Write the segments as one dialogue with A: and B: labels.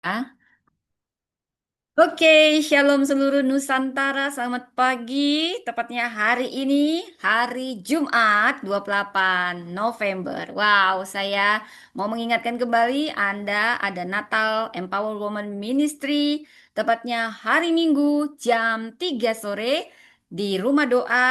A: Ah, Oke, Shalom seluruh Nusantara. Selamat pagi. Tepatnya hari ini, hari Jumat 28 November. Wow, saya mau mengingatkan kembali Anda ada Natal Empower Women Ministry. Tepatnya hari Minggu jam 3 sore di Rumah Doa.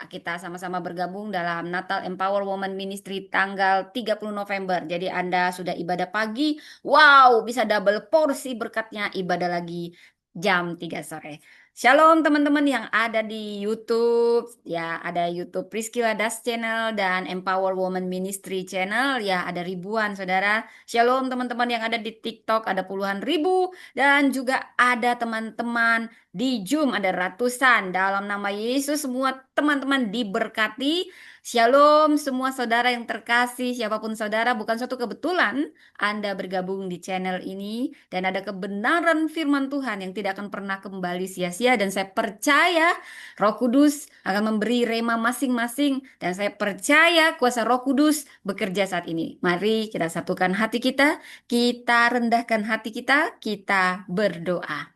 A: Kita sama-sama bergabung dalam Natal Empower Women Ministry tanggal 30 November. Jadi Anda sudah ibadah pagi. Wow, bisa double porsi berkatnya ibadah lagi jam 3 sore. Shalom teman-teman yang ada di YouTube. Ya, ada YouTube Priscilla Das Channel dan Empower Woman Ministry Channel. Ya, ada ribuan saudara. Shalom teman-teman yang ada di TikTok. Ada puluhan ribu. Dan juga ada teman-teman di Zoom. Ada ratusan. Dalam nama Yesus semua teman-teman diberkati. Shalom semua saudara yang terkasih. Siapapun saudara, bukan suatu kebetulan Anda bergabung di channel ini dan ada kebenaran firman Tuhan yang tidak akan pernah kembali sia-sia dan saya percaya Roh Kudus akan memberi rema masing-masing dan saya percaya kuasa Roh Kudus bekerja saat ini. Mari kita satukan hati kita rendahkan hati kita berdoa.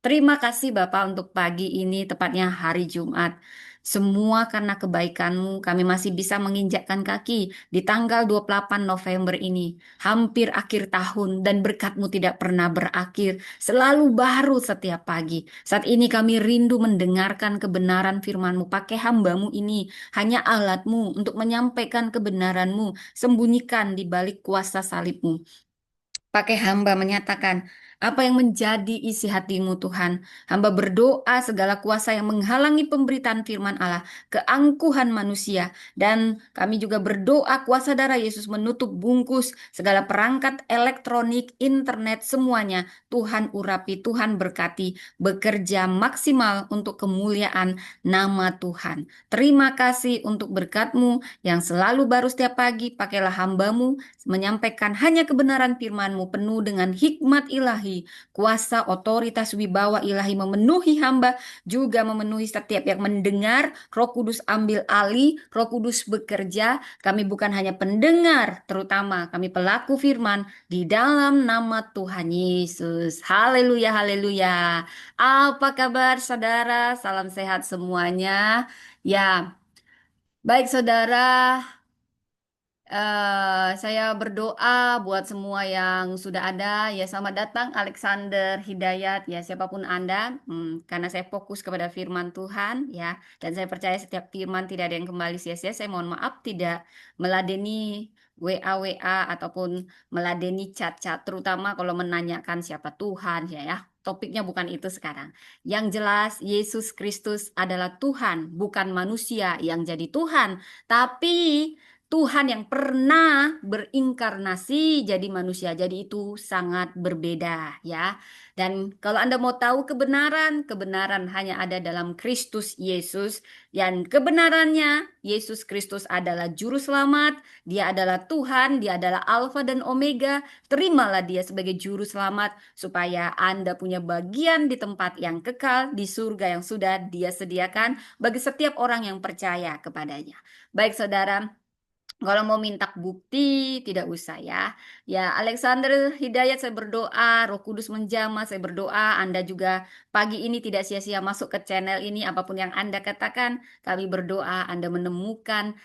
A: Terima kasih Bapak untuk pagi ini, tepatnya hari Jumat. Semua karena kebaikan-Mu, kami masih bisa menginjakkan kaki di tanggal 28 November ini. Hampir akhir tahun dan berkat-Mu tidak pernah berakhir. Selalu baru setiap pagi. Saat ini kami rindu mendengarkan kebenaran firman-Mu. Pakai hamba-Mu ini, hanya alat-Mu untuk menyampaikan kebenaran-Mu. Sembunyikan di balik kuasa salib-Mu. Pakai hamba menyatakan apa yang menjadi isi hatimu Tuhan. Hamba berdoa segala kuasa yang menghalangi pemberitaan firman Allah, keangkuhan manusia. Dan kami juga berdoa kuasa darah Yesus menutup bungkus segala perangkat elektronik, internet, semuanya. Tuhan urapi, Tuhan berkati, bekerja maksimal untuk kemuliaan nama Tuhan. Terima kasih untuk berkat-Mu yang selalu baru setiap pagi. Pakailah hamba-Mu menyampaikan hanya kebenaran firman-Mu penuh dengan hikmat ilahi, kuasa otoritas wibawa ilahi memenuhi hamba, juga memenuhi setiap yang mendengar. Roh Kudus ambil alih, Roh Kudus bekerja. Kami bukan hanya pendengar, terutama kami pelaku firman di dalam nama Tuhan Yesus. Haleluya, haleluya. Apa kabar saudara? Salam sehat semuanya. Ya, baik saudara. Saya berdoa buat semua yang sudah ada. Ya, selamat datang Alexander Hidayat. Ya, siapapun Anda. Karena saya fokus kepada firman Tuhan. Ya, dan saya percaya setiap firman tidak ada yang kembali sia-sia. Saya mohon maaf tidak meladeni WA ataupun meladeni chat-chat. Terutama kalau menanyakan siapa Tuhan. Ya. Topiknya bukan itu sekarang. Yang jelas, Yesus Kristus adalah Tuhan, bukan manusia yang jadi Tuhan. Tapi Tuhan yang pernah berinkarnasi jadi manusia. Jadi itu sangat berbeda ya. Dan kalau Anda mau tahu kebenaran, kebenaran hanya ada dalam Kristus Yesus. Dan kebenarannya, Yesus Kristus adalah juru selamat. Dia adalah Tuhan, dia adalah Alfa dan Omega. Terimalah dia sebagai juru selamat supaya Anda punya bagian di tempat yang kekal di surga yang sudah dia sediakan bagi setiap orang yang percaya kepadanya. Baik saudara, kalau mau minta bukti, tidak usah ya. Ya, Alexander Hidayat, saya berdoa, Roh Kudus menjamah, saya berdoa, Anda juga pagi ini tidak sia-sia masuk ke channel ini, apapun yang Anda katakan, kami berdoa Anda menemukan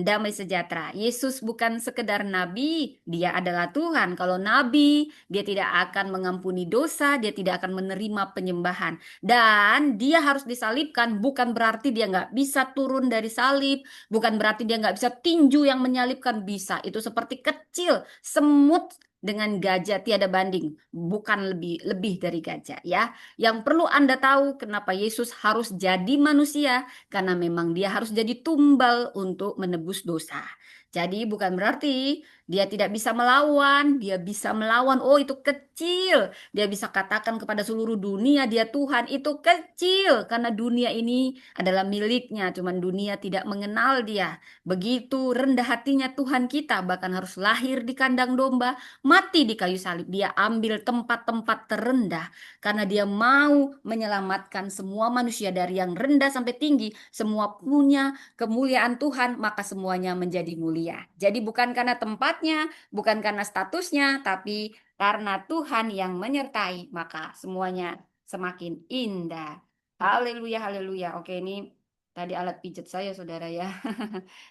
A: damai sejahtera. Yesus bukan sekedar nabi, dia adalah Tuhan. Kalau nabi, dia tidak akan mengampuni dosa, dia tidak akan menerima penyembahan. Dan dia harus disalibkan, bukan berarti dia nggak bisa turun dari salib. Bukan berarti dia nggak bisa tinju yang menyalibkan bisa. Itu seperti kecil, semut dengan gajah tiada banding, bukan lebih lebih dari gajah ya. Yang perlu Anda tahu kenapa Yesus harus jadi manusia karena memang dia harus jadi tumbal untuk menebus dosa. Jadi bukan berarti dia tidak bisa melawan, dia bisa melawan. Oh, itu kecil. Dia bisa katakan kepada seluruh dunia dia Tuhan, itu kecil karena dunia ini adalah miliknya, cuman dunia tidak mengenal dia. Begitu rendah hatinya Tuhan kita, bahkan harus lahir di kandang domba, mati di kayu salib. Dia ambil tempat-tempat terendah karena dia mau menyelamatkan semua manusia dari yang rendah sampai tinggi. Semua punya kemuliaan Tuhan, maka semuanya menjadi mulia. Jadi bukan karena tempat, hebatnya, bukan karena statusnya, tapi karena Tuhan yang menyertai, maka semuanya semakin indah. Haleluya, haleluya. Oke, ini tadi alat pijat saya, saudara ya.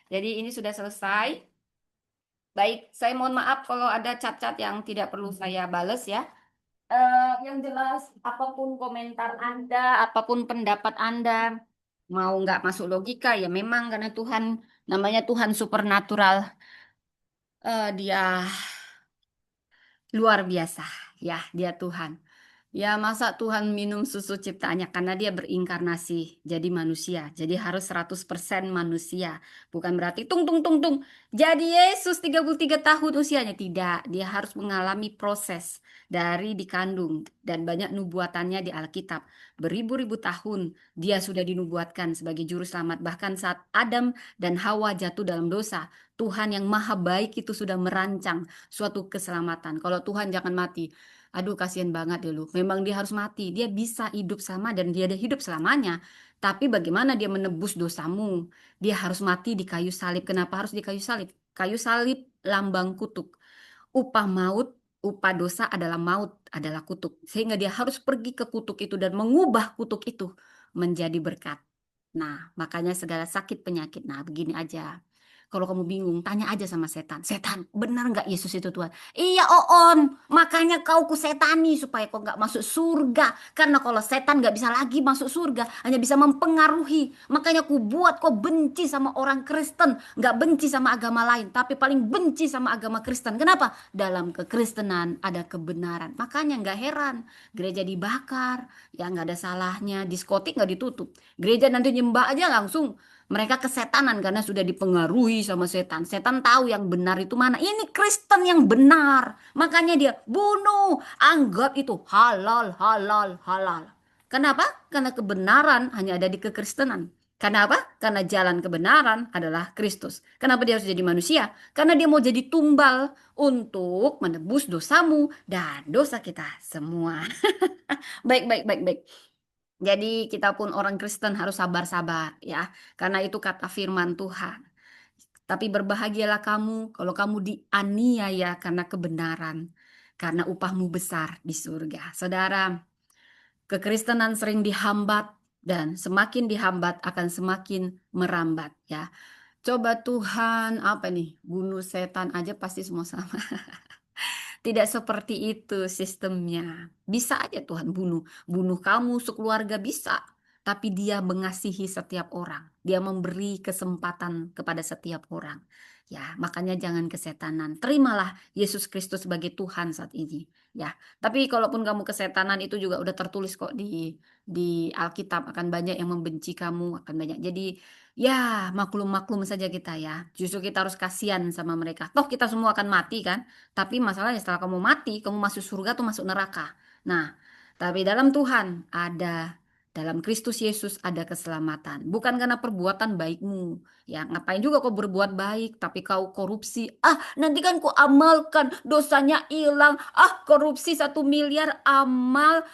A: Jadi ini sudah selesai. Baik, saya mohon maaf kalau ada cat-cat yang tidak perlu saya bales ya. Yang jelas, apapun komentar Anda, apapun pendapat Anda, mau nggak masuk logika ya memang karena Tuhan namanya Tuhan supernatural. Dia luar biasa, ya dia Tuhan. Ya, masa Tuhan minum susu ciptaannya karena dia berinkarnasi jadi manusia. Jadi harus 100% manusia. Bukan berarti tung tung tung tung. Jadi Yesus 33 tahun usianya. Tidak, dia harus mengalami proses dari dikandung dan banyak nubuatannya di Alkitab. Beribu-ribu tahun dia sudah dinubuatkan sebagai juru selamat. Bahkan saat Adam dan Hawa jatuh dalam dosa, Tuhan yang maha baik itu sudah merancang suatu keselamatan. Kalau Tuhan jangan mati. Aduh, kasihan banget dulu. Memang dia harus mati. Dia bisa hidup sama dan dia ada hidup selamanya. Tapi bagaimana dia menebus dosamu? Dia harus mati di kayu salib. Kenapa harus di kayu salib? Kayu salib lambang kutuk. Upah maut, upah dosa adalah maut, adalah kutuk. Sehingga dia harus pergi ke kutuk itu dan mengubah kutuk itu menjadi berkat. Nah, makanya segala sakit penyakit. Nah, begini aja. Kalau kamu bingung, tanya aja sama setan. Setan, benar nggak Yesus itu Tuhan? Iya, Oon. Makanya kau kusetani supaya kau nggak masuk surga. Karena kalau setan nggak bisa lagi masuk surga, hanya bisa mempengaruhi. Makanya ku buat kau benci sama orang Kristen, nggak benci sama agama lain, tapi paling benci sama agama Kristen. Kenapa? Dalam kekristenan ada kebenaran. Makanya nggak heran gereja dibakar, ya nggak ada salahnya. Diskotik nggak ditutup. Gereja nanti nyembah aja langsung mereka kesetanan karena sudah dipengaruhi sama setan. Setan tahu yang benar itu mana. Ini Kristen yang benar. Makanya dia bunuh. Anggap itu halal, halal, halal. Kenapa? Karena kebenaran hanya ada di kekristenan. Kenapa? Karena jalan kebenaran adalah Kristus. Kenapa dia harus jadi manusia? Karena dia mau jadi tumbal untuk menebus dosamu dan dosa kita semua. Baik, baik, baik, baik. Jadi kita pun orang Kristen harus sabar-sabar ya, karena itu kata firman Tuhan. Tapi berbahagialah kamu kalau kamu dianiaya karena kebenaran, karena upahmu besar di surga. Saudara, kekristenan sering dihambat dan semakin dihambat akan semakin merambat ya. Coba Tuhan apa nih, bunuh setan aja pasti semua sama. Tidak seperti itu sistemnya. Bisa aja Tuhan bunuh kamu sekeluarga bisa, tapi Dia mengasihi setiap orang. Dia memberi kesempatan kepada setiap orang. Ya, makanya jangan kesetanan. Terimalah Yesus Kristus sebagai Tuhan saat ini. Ya, tapi kalaupun kamu kesetanan itu juga udah tertulis kok di Alkitab akan banyak yang membenci kamu, akan banyak. Jadi ya maklum-maklum saja kita ya. Justru kita harus kasihan sama mereka. Toh kita semua akan mati kan? Tapi masalahnya setelah kamu mati, kamu masuk surga atau masuk neraka. Nah, tapi dalam Tuhan ada, dalam Kristus Yesus ada keselamatan. Bukan karena perbuatan baikmu. Ya, ngapain juga kau berbuat baik, tapi kau korupsi. Ah, nanti kan kau amalkan, dosanya hilang. Ah, korupsi 1 miliar, amal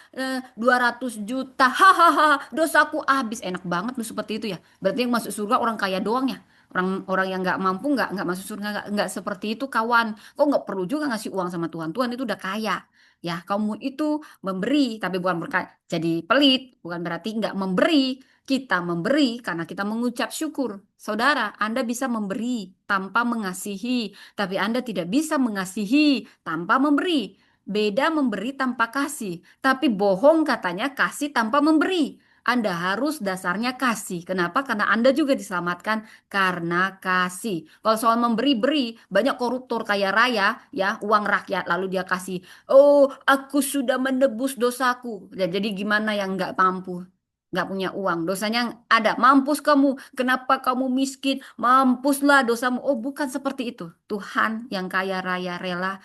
A: 200 juta. Hahaha, dosaku habis. Enak banget lu seperti itu ya. Berarti yang masuk surga orang kaya doang ya. Orang-orang yang nggak mampu nggak masuk surga nggak seperti itu kawan. Kau nggak perlu juga ngasih uang sama Tuhan. Tuhan itu udah kaya. Ya, kamu itu memberi, tapi bukan jadi pelit. Bukan berarti nggak memberi. Kita memberi karena kita mengucap syukur. Saudara, Anda bisa memberi tanpa mengasihi, tapi Anda tidak bisa mengasihi tanpa memberi. Beda memberi tanpa kasih, tapi bohong katanya kasih tanpa memberi. Anda harus dasarnya kasih. Kenapa? Karena Anda juga diselamatkan karena kasih. Kalau soal memberi, beri. Banyak koruptor kaya raya, ya, uang rakyat. Lalu dia kasih, oh, aku sudah menebus dosaku. Dan jadi gimana yang nggak mampu? Nggak punya uang. Dosanya ada. Mampus kamu. Kenapa kamu miskin? Mampuslah dosamu. Oh, bukan seperti itu. Tuhan yang kaya raya rela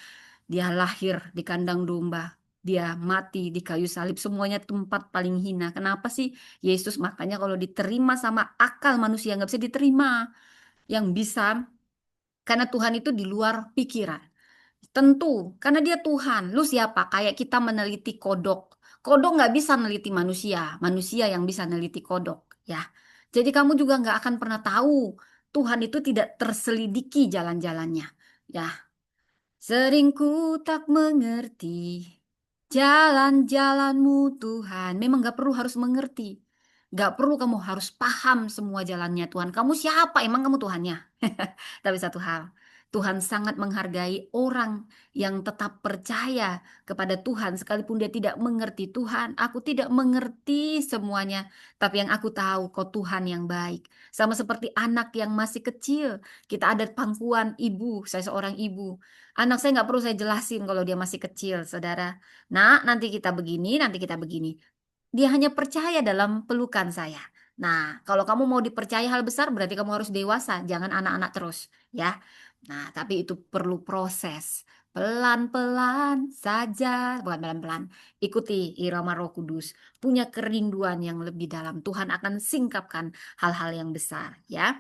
A: dia lahir di kandang domba. Dia mati di kayu salib. Semuanya tempat paling hina. Kenapa sih Yesus? Makanya kalau diterima sama akal manusia nggak bisa diterima. Yang bisa karena Tuhan itu di luar pikiran. Tentu, karena dia Tuhan. Lu siapa? Kayak kita meneliti kodok. Kodok nggak bisa meneliti manusia. Manusia yang bisa meneliti kodok. Ya, jadi kamu juga nggak akan pernah tahu. Tuhan itu tidak terselidiki jalan-jalannya. Ya, Sering ku tak mengerti jalan-jalanmu Tuhan. Memang gak perlu harus mengerti. Gak perlu kamu harus paham semua jalannya Tuhan. Kamu siapa? Emang kamu Tuhannya? Tapi satu hal, Tuhan sangat menghargai orang yang tetap percaya kepada Tuhan sekalipun dia tidak mengerti. Tuhan, aku tidak mengerti semuanya, tapi yang aku tahu kau Tuhan yang baik. Sama seperti anak yang masih kecil. Kita ada pangkuan ibu, saya seorang ibu. Anak saya nggak perlu saya jelasin kalau dia masih kecil, saudara. Nah, nanti kita begini, nanti kita begini. Dia hanya percaya dalam pelukan saya. Nah, kalau kamu mau dipercaya hal besar, berarti kamu harus dewasa, jangan anak-anak terus, ya. Nah, tapi itu perlu proses. Pelan-pelan saja, bukan pelan-pelan. Ikuti irama Roh Kudus. Punya kerinduan yang lebih dalam. Tuhan akan singkapkan hal-hal yang besar, ya.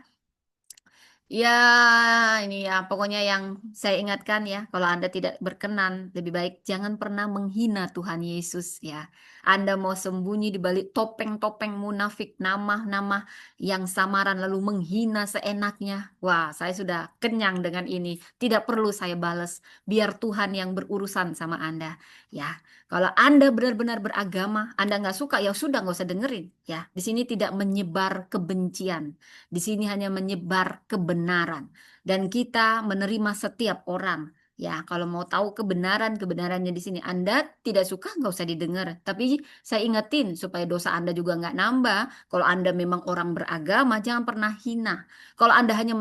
A: Ya, ini ya, pokoknya yang saya ingatkan ya, kalau Anda tidak berkenan, lebih baik jangan pernah menghina Tuhan Yesus ya. Anda mau sembunyi di balik topeng-topeng munafik, nama-nama yang samaran lalu menghina seenaknya. Wah, saya sudah kenyang dengan ini. Tidak perlu saya balas, biar Tuhan yang berurusan sama Anda. Ya, kalau Anda benar-benar beragama, Anda nggak suka, ya sudah nggak usah dengerin. Ya, di sini tidak menyebar kebencian. Di sini hanya menyebar kebenaran dan kita menerima setiap orang. Ya, kalau mau tahu kebenarannya di sini Anda tidak suka nggak usah didengar. Tapi saya ingetin supaya dosa Anda juga nggak nambah. Kalau Anda memang orang beragama, jangan pernah hina. Kalau Anda hanya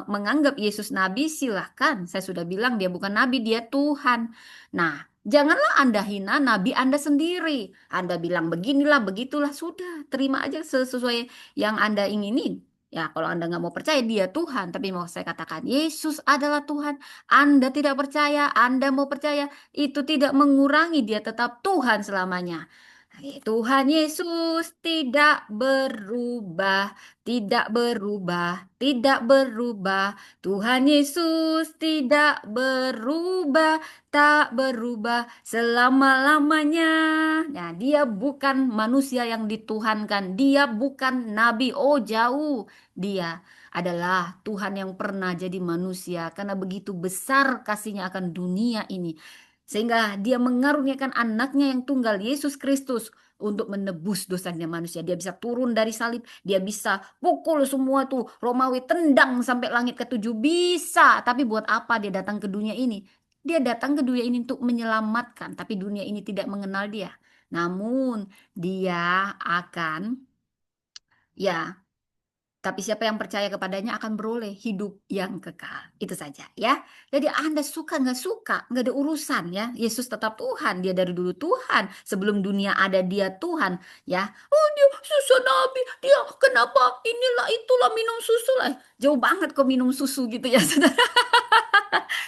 A: menganggap Yesus nabi, silahkan. Saya sudah bilang dia bukan nabi, dia Tuhan. Nah, janganlah Anda hina nabi Anda sendiri. Anda bilang beginilah, begitulah, sudah terima aja sesuai yang Anda inginin. Ya, kalau Anda nggak mau percaya dia Tuhan, tapi mau saya katakan Yesus adalah Tuhan. Anda tidak percaya, Anda mau percaya, itu tidak mengurangi dia tetap Tuhan selamanya. Tuhan Yesus tidak berubah, tidak berubah, tidak berubah. Tuhan Yesus tidak berubah, tak berubah selama-lamanya. Nah, dia bukan manusia yang dituhankan, dia bukan nabi. Oh, jauh. Dia adalah Tuhan yang pernah jadi manusia karena begitu besar kasihnya akan dunia ini. Sehingga dia mengaruniakan anaknya yang tunggal Yesus Kristus untuk menebus dosanya manusia. Dia bisa turun dari salib, dia bisa pukul semua tuh Romawi, tendang sampai langit ketujuh, bisa. Tapi buat apa dia datang ke dunia ini? Dia datang ke dunia ini untuk menyelamatkan, tapi dunia ini tidak mengenal dia. Namun dia akan, ya, tapi siapa yang percaya kepadanya akan beroleh hidup yang kekal. Itu saja ya. Jadi Anda suka nggak suka, nggak ada urusan ya. Yesus tetap Tuhan. Dia dari dulu Tuhan. Sebelum dunia ada dia Tuhan ya. Oh dia susu nabi. Dia kenapa inilah itulah minum susu lah. Jauh banget kok minum susu gitu ya.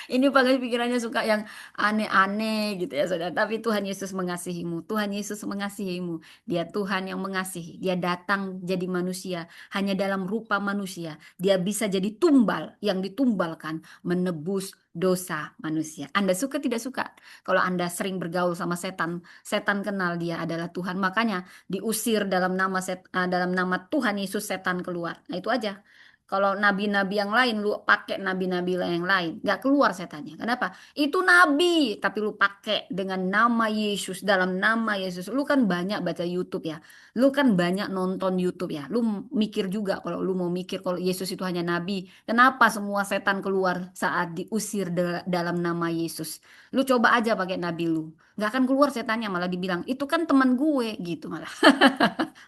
A: Ini pakai pikirannya suka yang aneh-aneh gitu ya saudara. Tapi Tuhan Yesus mengasihimu. Tuhan Yesus mengasihimu. Dia Tuhan yang mengasihi. Dia datang jadi manusia. Hanya dalam rupa manusia. Dia bisa jadi tumbal yang ditumbalkan. Menebus dosa manusia. Anda suka tidak suka? Kalau Anda sering bergaul sama setan. Setan kenal dia adalah Tuhan. Makanya diusir dalam nama dalam nama Tuhan Yesus setan keluar. Nah itu aja. Kalau nabi-nabi yang lain, lu pakai nabi-nabi yang lain, nggak keluar setannya. Kenapa? Itu nabi, tapi lu pakai dengan nama Yesus, dalam nama Yesus. Lu kan banyak baca YouTube ya. Lu kan banyak nonton YouTube ya. Lu mikir juga kalau lu mau mikir kalau Yesus itu hanya nabi. Kenapa semua setan keluar saat diusir dalam nama Yesus? Lu coba aja pakai nabi lu. Nggak akan keluar setannya, malah dibilang, itu kan teman gue gitu malah.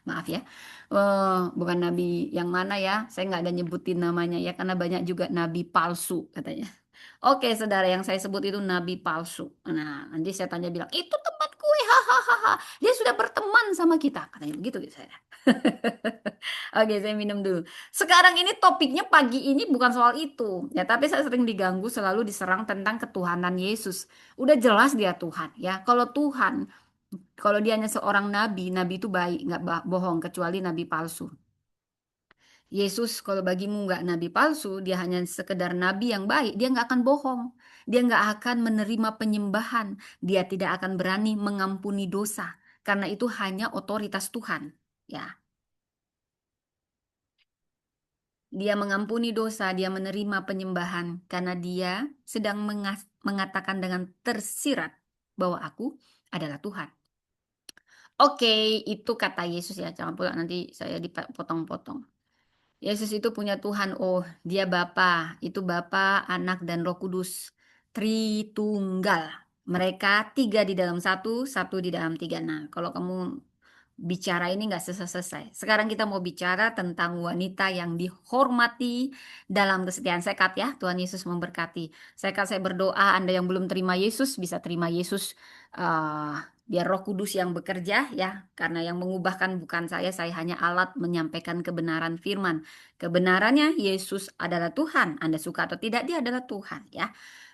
A: Maaf ya. Bukan nabi yang mana ya? Saya nggak ada nyebutin namanya ya, karena banyak juga nabi palsu katanya. Oke, saudara, yang saya sebut itu nabi palsu. Nah, nanti saya tanya bilang, itu teman gue, hahaha. Dia sudah berteman sama kita, katanya begitu gitu saya. Oke, saya minum dulu. Sekarang ini topiknya pagi ini bukan soal itu, ya. Tapi saya sering diganggu, selalu diserang tentang ketuhanan Yesus. Udah jelas dia Tuhan, ya. Kalau dia hanya seorang nabi, nabi itu baik, nggak bohong, kecuali nabi palsu. Yesus kalau bagimu nggak nabi palsu, dia hanya sekedar nabi yang baik, dia nggak akan bohong. Dia nggak akan menerima penyembahan. Dia tidak akan berani mengampuni dosa. Karena itu hanya otoritas Tuhan. Ya, dia mengampuni dosa, dia menerima penyembahan. Karena dia sedang mengatakan dengan tersirat bahwa aku adalah Tuhan. Oke, itu kata Yesus ya. Jangan pula nanti saya dipotong-potong. Yesus itu punya Tuhan. Oh, dia Bapa. Itu Bapa, Anak, dan Roh Kudus. Tritunggal. Mereka tiga di dalam satu, satu di dalam tiga. Nah, kalau kamu bicara ini nggak selesai-selesai. Sekarang kita mau bicara tentang wanita yang dihormati dalam kesetiaan. Sekat ya, Tuhan Yesus memberkati. Saya berdoa Anda yang belum terima Yesus bisa terima Yesus. eh, Biar Roh Kudus yang bekerja ya, karena yang mengubahkan bukan saya hanya alat menyampaikan kebenaran firman. Kebenarannya Yesus adalah Tuhan. Anda suka atau tidak, dia adalah Tuhan ya.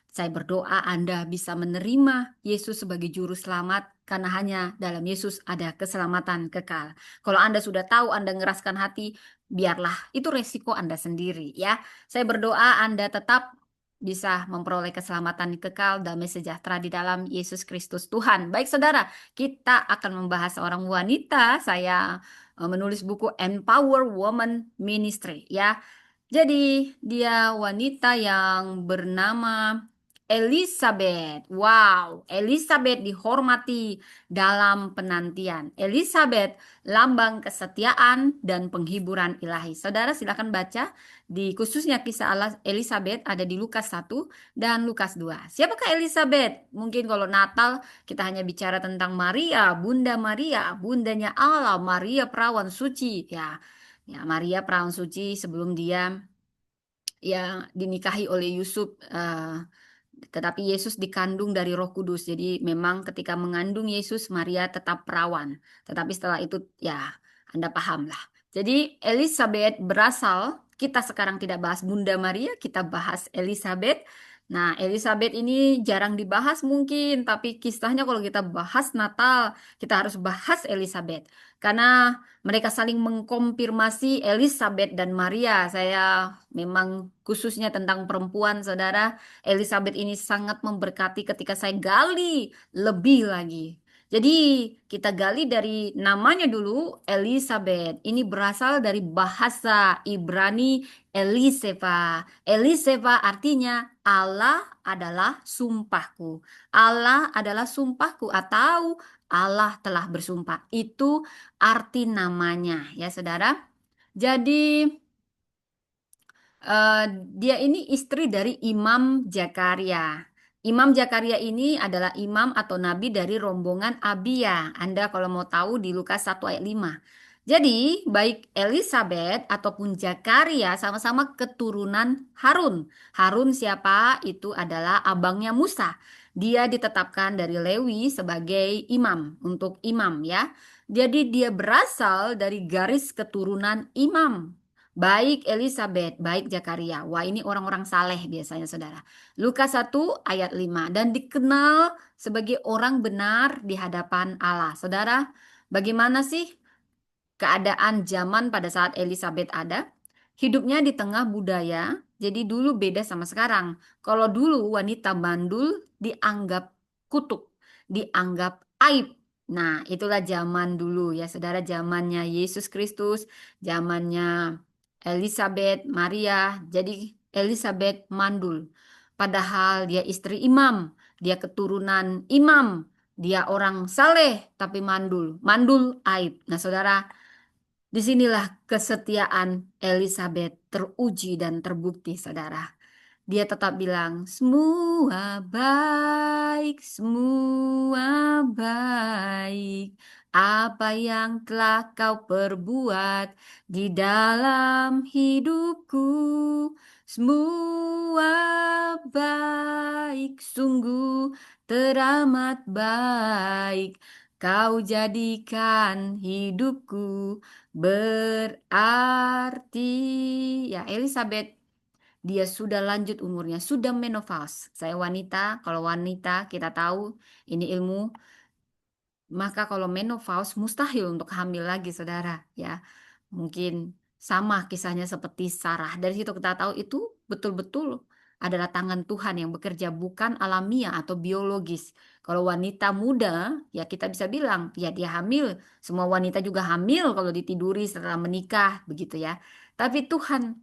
A: Saya berdoa Anda bisa menerima Yesus sebagai juru selamat karena hanya dalam Yesus ada keselamatan kekal. Kalau Anda sudah tahu, Anda ngeraskan hati, biarlah itu resiko Anda sendiri ya. Saya berdoa Anda tetap bisa memperoleh keselamatan kekal, damai sejahtera di dalam Yesus Kristus Tuhan. Baik saudara, kita akan membahas seorang wanita. Saya menulis buku Empower Woman Ministry ya. Jadi dia wanita yang bernama Elizabeth. Wow, Elizabeth dihormati dalam penantian. Elizabeth lambang kesetiaan dan penghiburan ilahi. Saudara silakan baca di khususnya kisah Elizabeth ada di Lukas 1 dan Lukas 2. Siapakah Elizabeth? Mungkin kalau Natal kita hanya bicara tentang Maria, Bunda Maria, bundanya Allah, Maria perawan suci ya. Ya, Maria perawan suci sebelum dia yang dinikahi oleh Yusuf, tetapi Yesus dikandung dari Roh Kudus. Jadi memang ketika mengandung Yesus, Maria tetap perawan. Tetapi setelah itu ya Anda paham lah. Jadi Elizabeth berasal, kita sekarang tidak bahas Bunda Maria, kita bahas Elizabeth. Nah, Elizabeth ini jarang dibahas mungkin, tapi kisahnya kalau kita bahas Natal, kita harus bahas Elizabeth. Karena mereka saling mengkonfirmasi Elizabeth dan Maria. Saya memang khususnya tentang perempuan, saudara. Elizabeth ini sangat memberkati ketika saya gali lebih lagi. Jadi kita gali dari namanya dulu Elizabeth. Ini berasal dari bahasa Ibrani Eliseva. Eliseva artinya Allah adalah sumpahku. Allah adalah sumpahku atau Allah telah bersumpah. Itu arti namanya ya saudara. Jadi eh, dia ini istri dari Imam Zakaria. Imam Zakaria ini adalah imam atau nabi dari rombongan Abia. Anda kalau mau tahu di Lukas 1 ayat 5. Jadi, baik Elizabeth ataupun Zakaria sama-sama keturunan Harun. Harun siapa? Itu adalah abangnya Musa. Dia ditetapkan dari Lewi sebagai imam, untuk imam ya. Jadi dia berasal dari garis keturunan imam. Baik Elizabeth, baik Zakaria. Wah, ini orang-orang saleh biasanya, saudara. Lukas 1 ayat 5. Dan dikenal sebagai orang benar di hadapan Allah. Saudara, bagaimana sih keadaan zaman pada saat Elizabeth ada? Hidupnya di tengah budaya, jadi dulu beda sama sekarang. Kalau dulu wanita mandul dianggap kutuk, dianggap aib. Nah, itulah zaman dulu ya, saudara, zamannya Yesus Kristus, zamannya Elizabeth, Maria. Jadi Elizabeth mandul. Padahal dia istri imam, dia keturunan imam, dia orang saleh tapi mandul. Mandul aib. Nah, saudara, disinilah kesetiaan Elizabeth teruji dan terbukti, saudara. Dia tetap bilang, semua baik, semua baik. Apa yang telah kau perbuat di dalam hidupku, semua baik, sungguh teramat baik. Kau jadikan hidupku berarti. Ya, Elizabeth dia sudah lanjut umurnya, sudah menopause. Saya wanita, kalau wanita kita tahu ini ilmu, maka kalau menopause mustahil untuk hamil lagi, saudara. Ya, mungkin sama kisahnya seperti Sarah. Dari situ kita tahu itu betul-betul adalah tangan Tuhan yang bekerja, bukan alamiah atau biologis. Kalau wanita muda, ya kita bisa bilang, ya dia hamil. Semua wanita juga hamil kalau ditiduri setelah menikah, begitu ya. Tapi Tuhan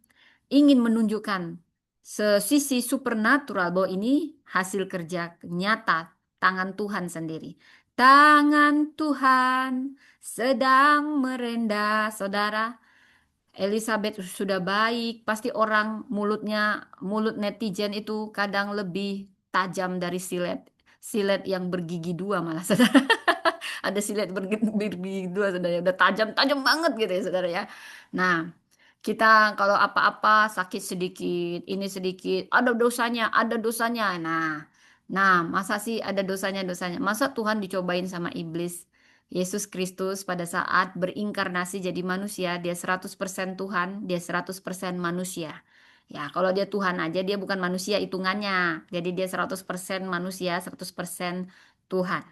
A: ingin menunjukkan sisi supernatural bahwa ini hasil kerja nyata tangan Tuhan sendiri. Tangan Tuhan sedang merendah, saudara. Elizabeth sudah baik, pasti orang mulut netizen itu kadang lebih tajam dari silet. Silet yang bergigi dua malah, saudara. Ada silet bergigi dua, saudara. Udah tajam-tajam banget gitu ya, saudara ya. Nah, kita kalau apa-apa sakit sedikit, ini sedikit, ada dosanya. Nah, masa sih ada dosanya-dosanya? Masa Tuhan dicobain sama iblis? Yesus Kristus pada saat berinkarnasi jadi manusia, dia 100% Tuhan, dia 100% manusia. Ya, kalau dia Tuhan aja, dia bukan manusia hitungannya. Jadi dia 100% manusia, 100% Tuhan.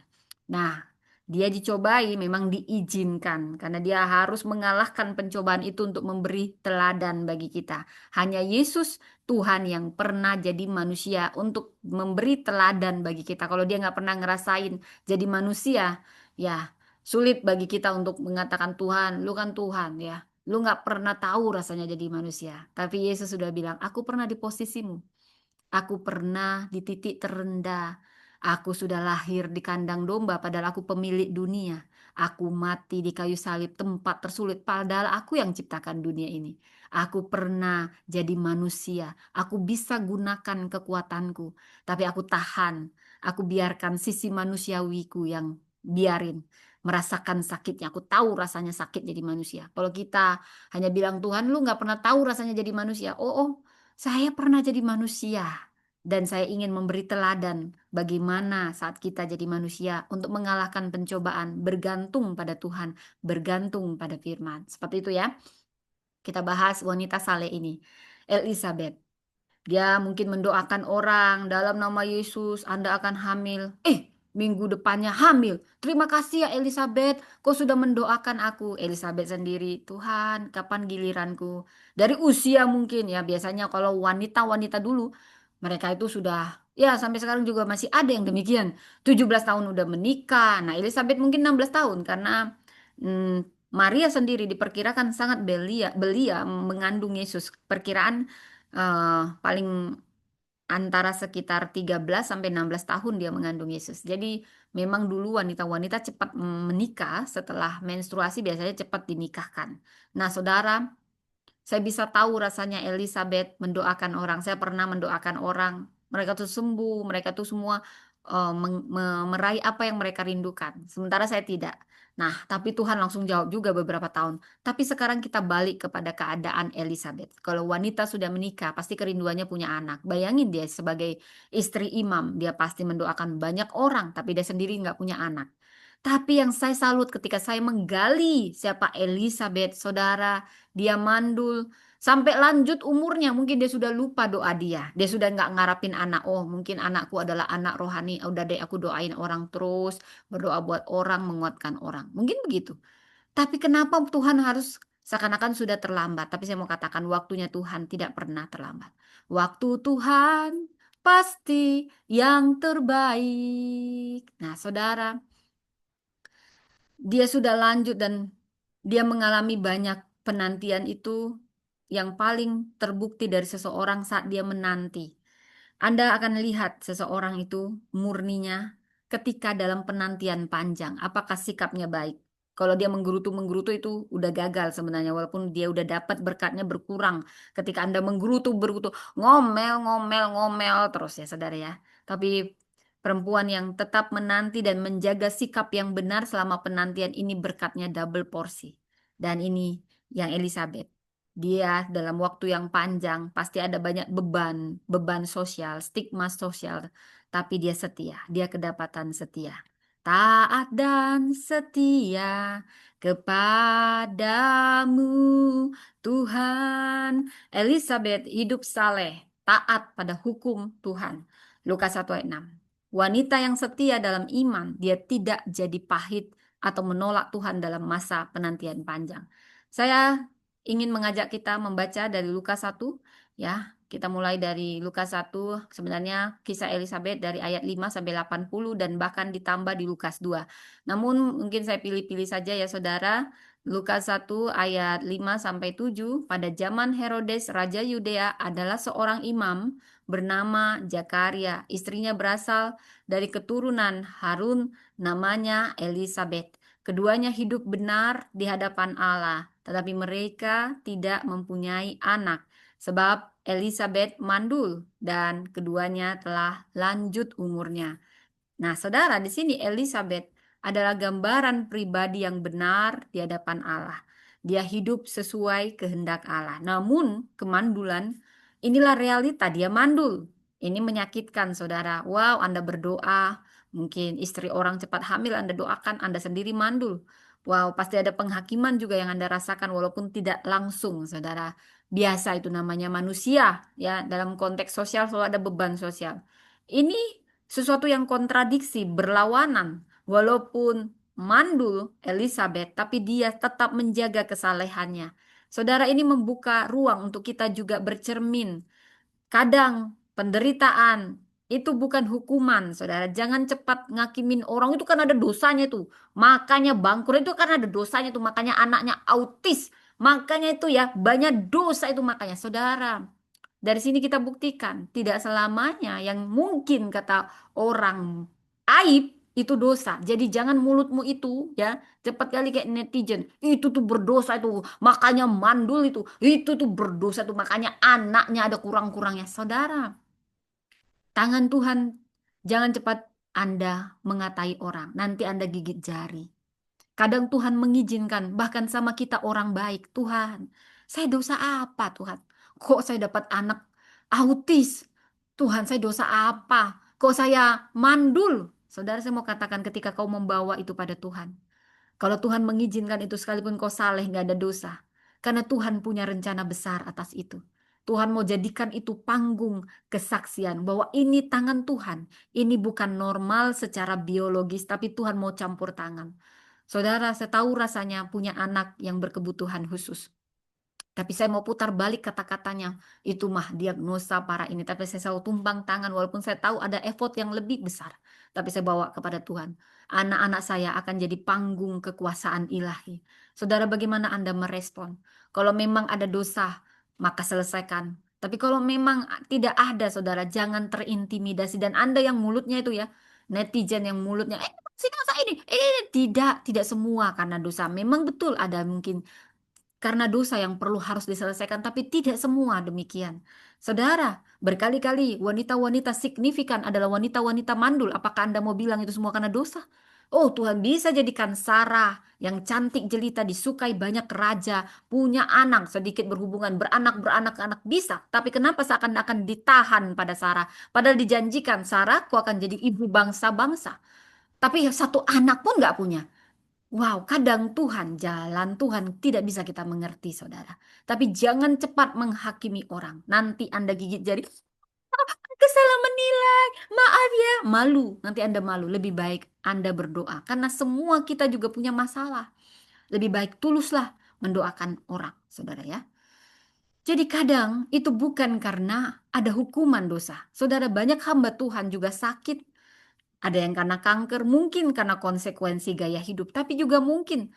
A: Nah, dia dicobai memang diizinkan karena dia harus mengalahkan pencobaan itu untuk memberi teladan bagi kita. Hanya Yesus Tuhan yang pernah jadi manusia untuk memberi teladan bagi kita. Kalau dia nggak pernah ngerasain jadi manusia, ya sulit bagi kita untuk mengatakan Tuhan, lu kan Tuhan ya. Lu nggak pernah tahu rasanya jadi manusia. Tapi Yesus sudah bilang, aku pernah di posisimu. Aku pernah di titik terendah. Aku sudah lahir di kandang domba, padahal aku pemilik dunia. Aku mati di kayu salib, tempat tersulit, padahal aku yang ciptakan dunia ini. Aku pernah jadi manusia. Aku bisa gunakan kekuatanku, tapi aku tahan. Aku biarkan sisi manusiawiku yang biarin merasakan sakitnya. Aku tahu rasanya sakit jadi manusia. Kalau kita hanya bilang Tuhan, lu nggak pernah tahu rasanya jadi manusia. Oh, saya pernah jadi manusia dan saya ingin memberi teladan bagaimana saat kita jadi manusia untuk mengalahkan pencobaan, bergantung pada Tuhan, bergantung pada firman. Seperti itu ya. Kita bahas wanita saleh ini. Elizabeth. Dia mungkin mendoakan orang dalam nama Yesus, Anda akan hamil. Minggu depannya hamil. Terima kasih ya Elizabeth, kau sudah mendoakan aku. Elizabeth sendiri, Tuhan, kapan giliranku? Dari usia mungkin ya, biasanya kalau wanita-wanita dulu, mereka itu sudah, ya sampai sekarang juga masih ada yang demikian. 17 tahun udah menikah. Nah, Elizabeth mungkin 16 tahun karena Maria sendiri diperkirakan sangat belia, belia mengandung Yesus. Perkiraan paling antara sekitar 13 sampai 16 tahun dia mengandung Yesus. Jadi memang dulu wanita-wanita cepat menikah setelah menstruasi biasanya cepat dinikahkan. Nah, saudara, saya bisa tahu rasanya Elizabeth mendoakan orang. Saya pernah mendoakan orang. Mereka tuh sembuh, mereka tuh semua meraih apa yang mereka rindukan. Sementara saya tidak. Nah, tapi Tuhan langsung jawab juga beberapa tahun. Tapi sekarang kita balik kepada keadaan Elizabeth. Kalau wanita sudah menikah, pasti kerinduannya punya anak. Bayangin dia sebagai istri imam, dia pasti mendoakan banyak orang, tapi dia sendiri nggak punya anak. Tapi yang saya salut ketika saya menggali siapa Elizabeth, saudara, dia mandul sampai lanjut umurnya. Mungkin dia sudah lupa doa dia. Dia sudah nggak ngarapin anak. Oh, mungkin anakku adalah anak rohani. Udah deh aku doain orang terus. Berdoa buat orang, menguatkan orang. Mungkin begitu. Tapi kenapa Tuhan harus seakan-akan sudah terlambat? Tapi saya mau katakan waktunya Tuhan tidak pernah terlambat. Waktu Tuhan pasti yang terbaik. Nah, saudara, dia sudah lanjut dan dia mengalami banyak penantian itu yang paling terbukti dari seseorang saat dia menanti. Anda akan lihat seseorang itu murninya ketika dalam penantian panjang, apakah sikapnya baik. Kalau dia menggerutu-menggerutu itu udah gagal sebenarnya, walaupun dia udah dapat berkatnya berkurang. Ketika Anda menggerutu-gerutu, ngomel, ngomel, ngomel terus ya saudara ya. Tapi perempuan yang tetap menanti dan menjaga sikap yang benar selama penantian ini berkatnya double porsi. Dan ini yang Elizabeth. Dia dalam waktu yang panjang pasti ada banyak beban, beban sosial, stigma sosial, tapi dia setia, dia kedapatan setia. Taat dan setia kepadamu, Tuhan. Elizabeth hidup saleh, taat pada hukum Tuhan. Lukas 1 ayat 6. Wanita yang setia dalam iman, dia tidak jadi pahit atau menolak Tuhan dalam masa penantian panjang. Saya ingin mengajak kita membaca dari Lukas 1 ya. Kita mulai dari Lukas 1, sebenarnya kisah Elizabeth dari ayat 5 sampai 80 dan bahkan ditambah di Lukas 2. Namun mungkin saya pilih-pilih saja ya saudara. Lukas 1 ayat 5 sampai 7. Pada zaman Herodes Raja Yudea adalah seorang imam bernama Zakaria. Istrinya berasal dari keturunan Harun, namanya Elizabeth. Keduanya hidup benar di hadapan Allah, tetapi mereka tidak mempunyai anak sebab Elizabeth mandul dan keduanya telah lanjut umurnya. Nah, saudara, di sini Elizabeth adalah gambaran pribadi yang benar di hadapan Allah. Dia hidup sesuai kehendak Allah. Namun, kemandulan, inilah realita, dia mandul. Ini menyakitkan, saudara. Wow, Anda berdoa, mungkin istri orang cepat hamil, Anda doakan, Anda sendiri mandul. Wow, pasti ada penghakiman juga yang Anda rasakan, walaupun tidak langsung, saudara. Biasa itu namanya manusia, ya. Dalam konteks sosial selalu ada beban sosial. Ini sesuatu yang kontradiksi, berlawanan. Walaupun mandul Elizabeth, tapi dia tetap menjaga kesalehannya. Saudara, ini membuka ruang untuk kita juga bercermin. Kadang penderitaan itu bukan hukuman, saudara. Jangan cepat ngakimin orang itu kan ada dosanya itu. Makanya bangkrut itu karena ada dosanya itu. Makanya anaknya autis. Makanya itu ya banyak dosa itu makanya, saudara. Dari sini kita buktikan tidak selamanya yang mungkin kata orang aib itu dosa. Jadi jangan mulutmu itu ya cepat kali kayak netizen. Itu tuh berdosa itu makanya mandul itu. Itu tuh berdosa tuh makanya anaknya ada kurang-kurangnya. Saudara, tangan Tuhan jangan cepat Anda mengatai orang. Nanti Anda gigit jari. Kadang Tuhan mengizinkan, bahkan sama kita orang baik. Tuhan, saya dosa apa Tuhan? Kok saya dapat anak autis? Tuhan, saya dosa apa? Kok saya mandul? Saudara, saya mau katakan ketika kau membawa itu pada Tuhan. Kalau Tuhan mengizinkan itu sekalipun kau saleh, nggak ada dosa. Karena Tuhan punya rencana besar atas itu. Tuhan mau jadikan itu panggung kesaksian bahwa ini tangan Tuhan. Ini bukan normal secara biologis, tapi Tuhan mau campur tangan. Saudara, saya tahu rasanya punya anak yang berkebutuhan khusus. Tapi saya mau putar balik kata-katanya. Itu mah diagnosa para ini. Tapi saya selalu tumpang tangan walaupun saya tahu ada effort yang lebih besar. Tapi saya bawa kepada Tuhan. Anak-anak saya akan jadi panggung kekuasaan ilahi. Saudara, bagaimana Anda merespon? Kalau memang ada dosa, maka selesaikan. Tapi kalau memang tidak ada, saudara, jangan terintimidasi. Dan Anda yang mulutnya itu ya, netizen yang mulutnya, si dosa ini, tidak semua karena dosa. Memang betul ada mungkin karena dosa yang perlu harus diselesaikan, tapi tidak semua demikian. Saudara, berkali-kali wanita-wanita signifikan adalah wanita-wanita mandul. Apakah Anda mau bilang itu semua karena dosa? Oh, Tuhan bisa jadikan Sarah yang cantik jelita, disukai banyak raja, punya anak, sedikit berhubungan, beranak-anak bisa. Tapi kenapa seakan-akan ditahan pada Sarah? Padahal dijanjikan Sarah, kau akan jadi ibu bangsa-bangsa. Tapi satu anak pun nggak punya. Wow, kadang jalan Tuhan tidak bisa kita mengerti, saudara. Tapi jangan cepat menghakimi orang. Nanti Anda gigit jari, kesalah menilai, maaf ya. Malu, nanti Anda malu. Lebih baik Anda berdoa. Karena semua kita juga punya masalah. Lebih baik tuluslah mendoakan orang, saudara ya. Jadi kadang itu bukan karena ada hukuman dosa. Saudara, banyak hamba Tuhan juga sakit, ada yang karena kanker, mungkin karena konsekuensi gaya hidup, tapi juga mungkin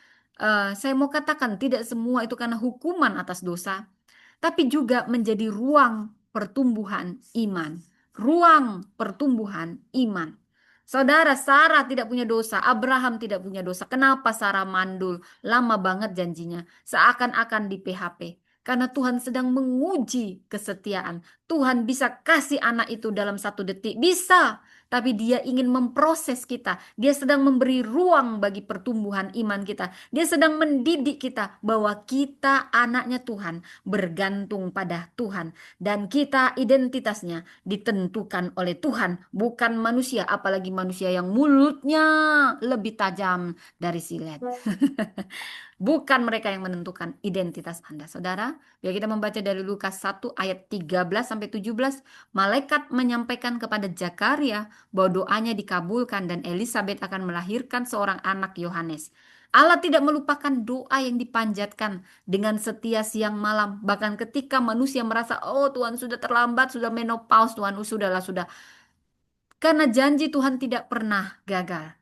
A: saya mau katakan tidak semua itu karena hukuman atas dosa, tapi juga menjadi ruang pertumbuhan iman. Ruang pertumbuhan iman. Saudara, Sarah tidak punya dosa, Abraham tidak punya dosa. Kenapa Sarah mandul? Lama banget janjinya, seakan-akan di PHP. Karena Tuhan sedang menguji kesetiaan. Tuhan bisa kasih anak itu dalam 1 detik. Bisa. Tapi dia ingin memproses kita. Dia sedang memberi ruang bagi pertumbuhan iman kita. Dia sedang mendidik kita bahwa kita anaknya Tuhan, bergantung pada Tuhan. Dan kita identitasnya ditentukan oleh Tuhan, bukan manusia. Apalagi manusia yang mulutnya lebih tajam dari silet. Bukan mereka yang menentukan identitas Anda, saudara. Biar kita membaca dari Lukas 1 ayat 13 sampai 17. Malaikat menyampaikan kepada Zakaria bahwa doanya dikabulkan dan Elizabeth akan melahirkan seorang anak Yohanes. Allah tidak melupakan doa yang dipanjatkan dengan setia siang malam. Bahkan ketika manusia merasa, oh Tuhan sudah terlambat, sudah menopause, Tuhan sudahlah, sudah. Karena janji Tuhan tidak pernah gagal.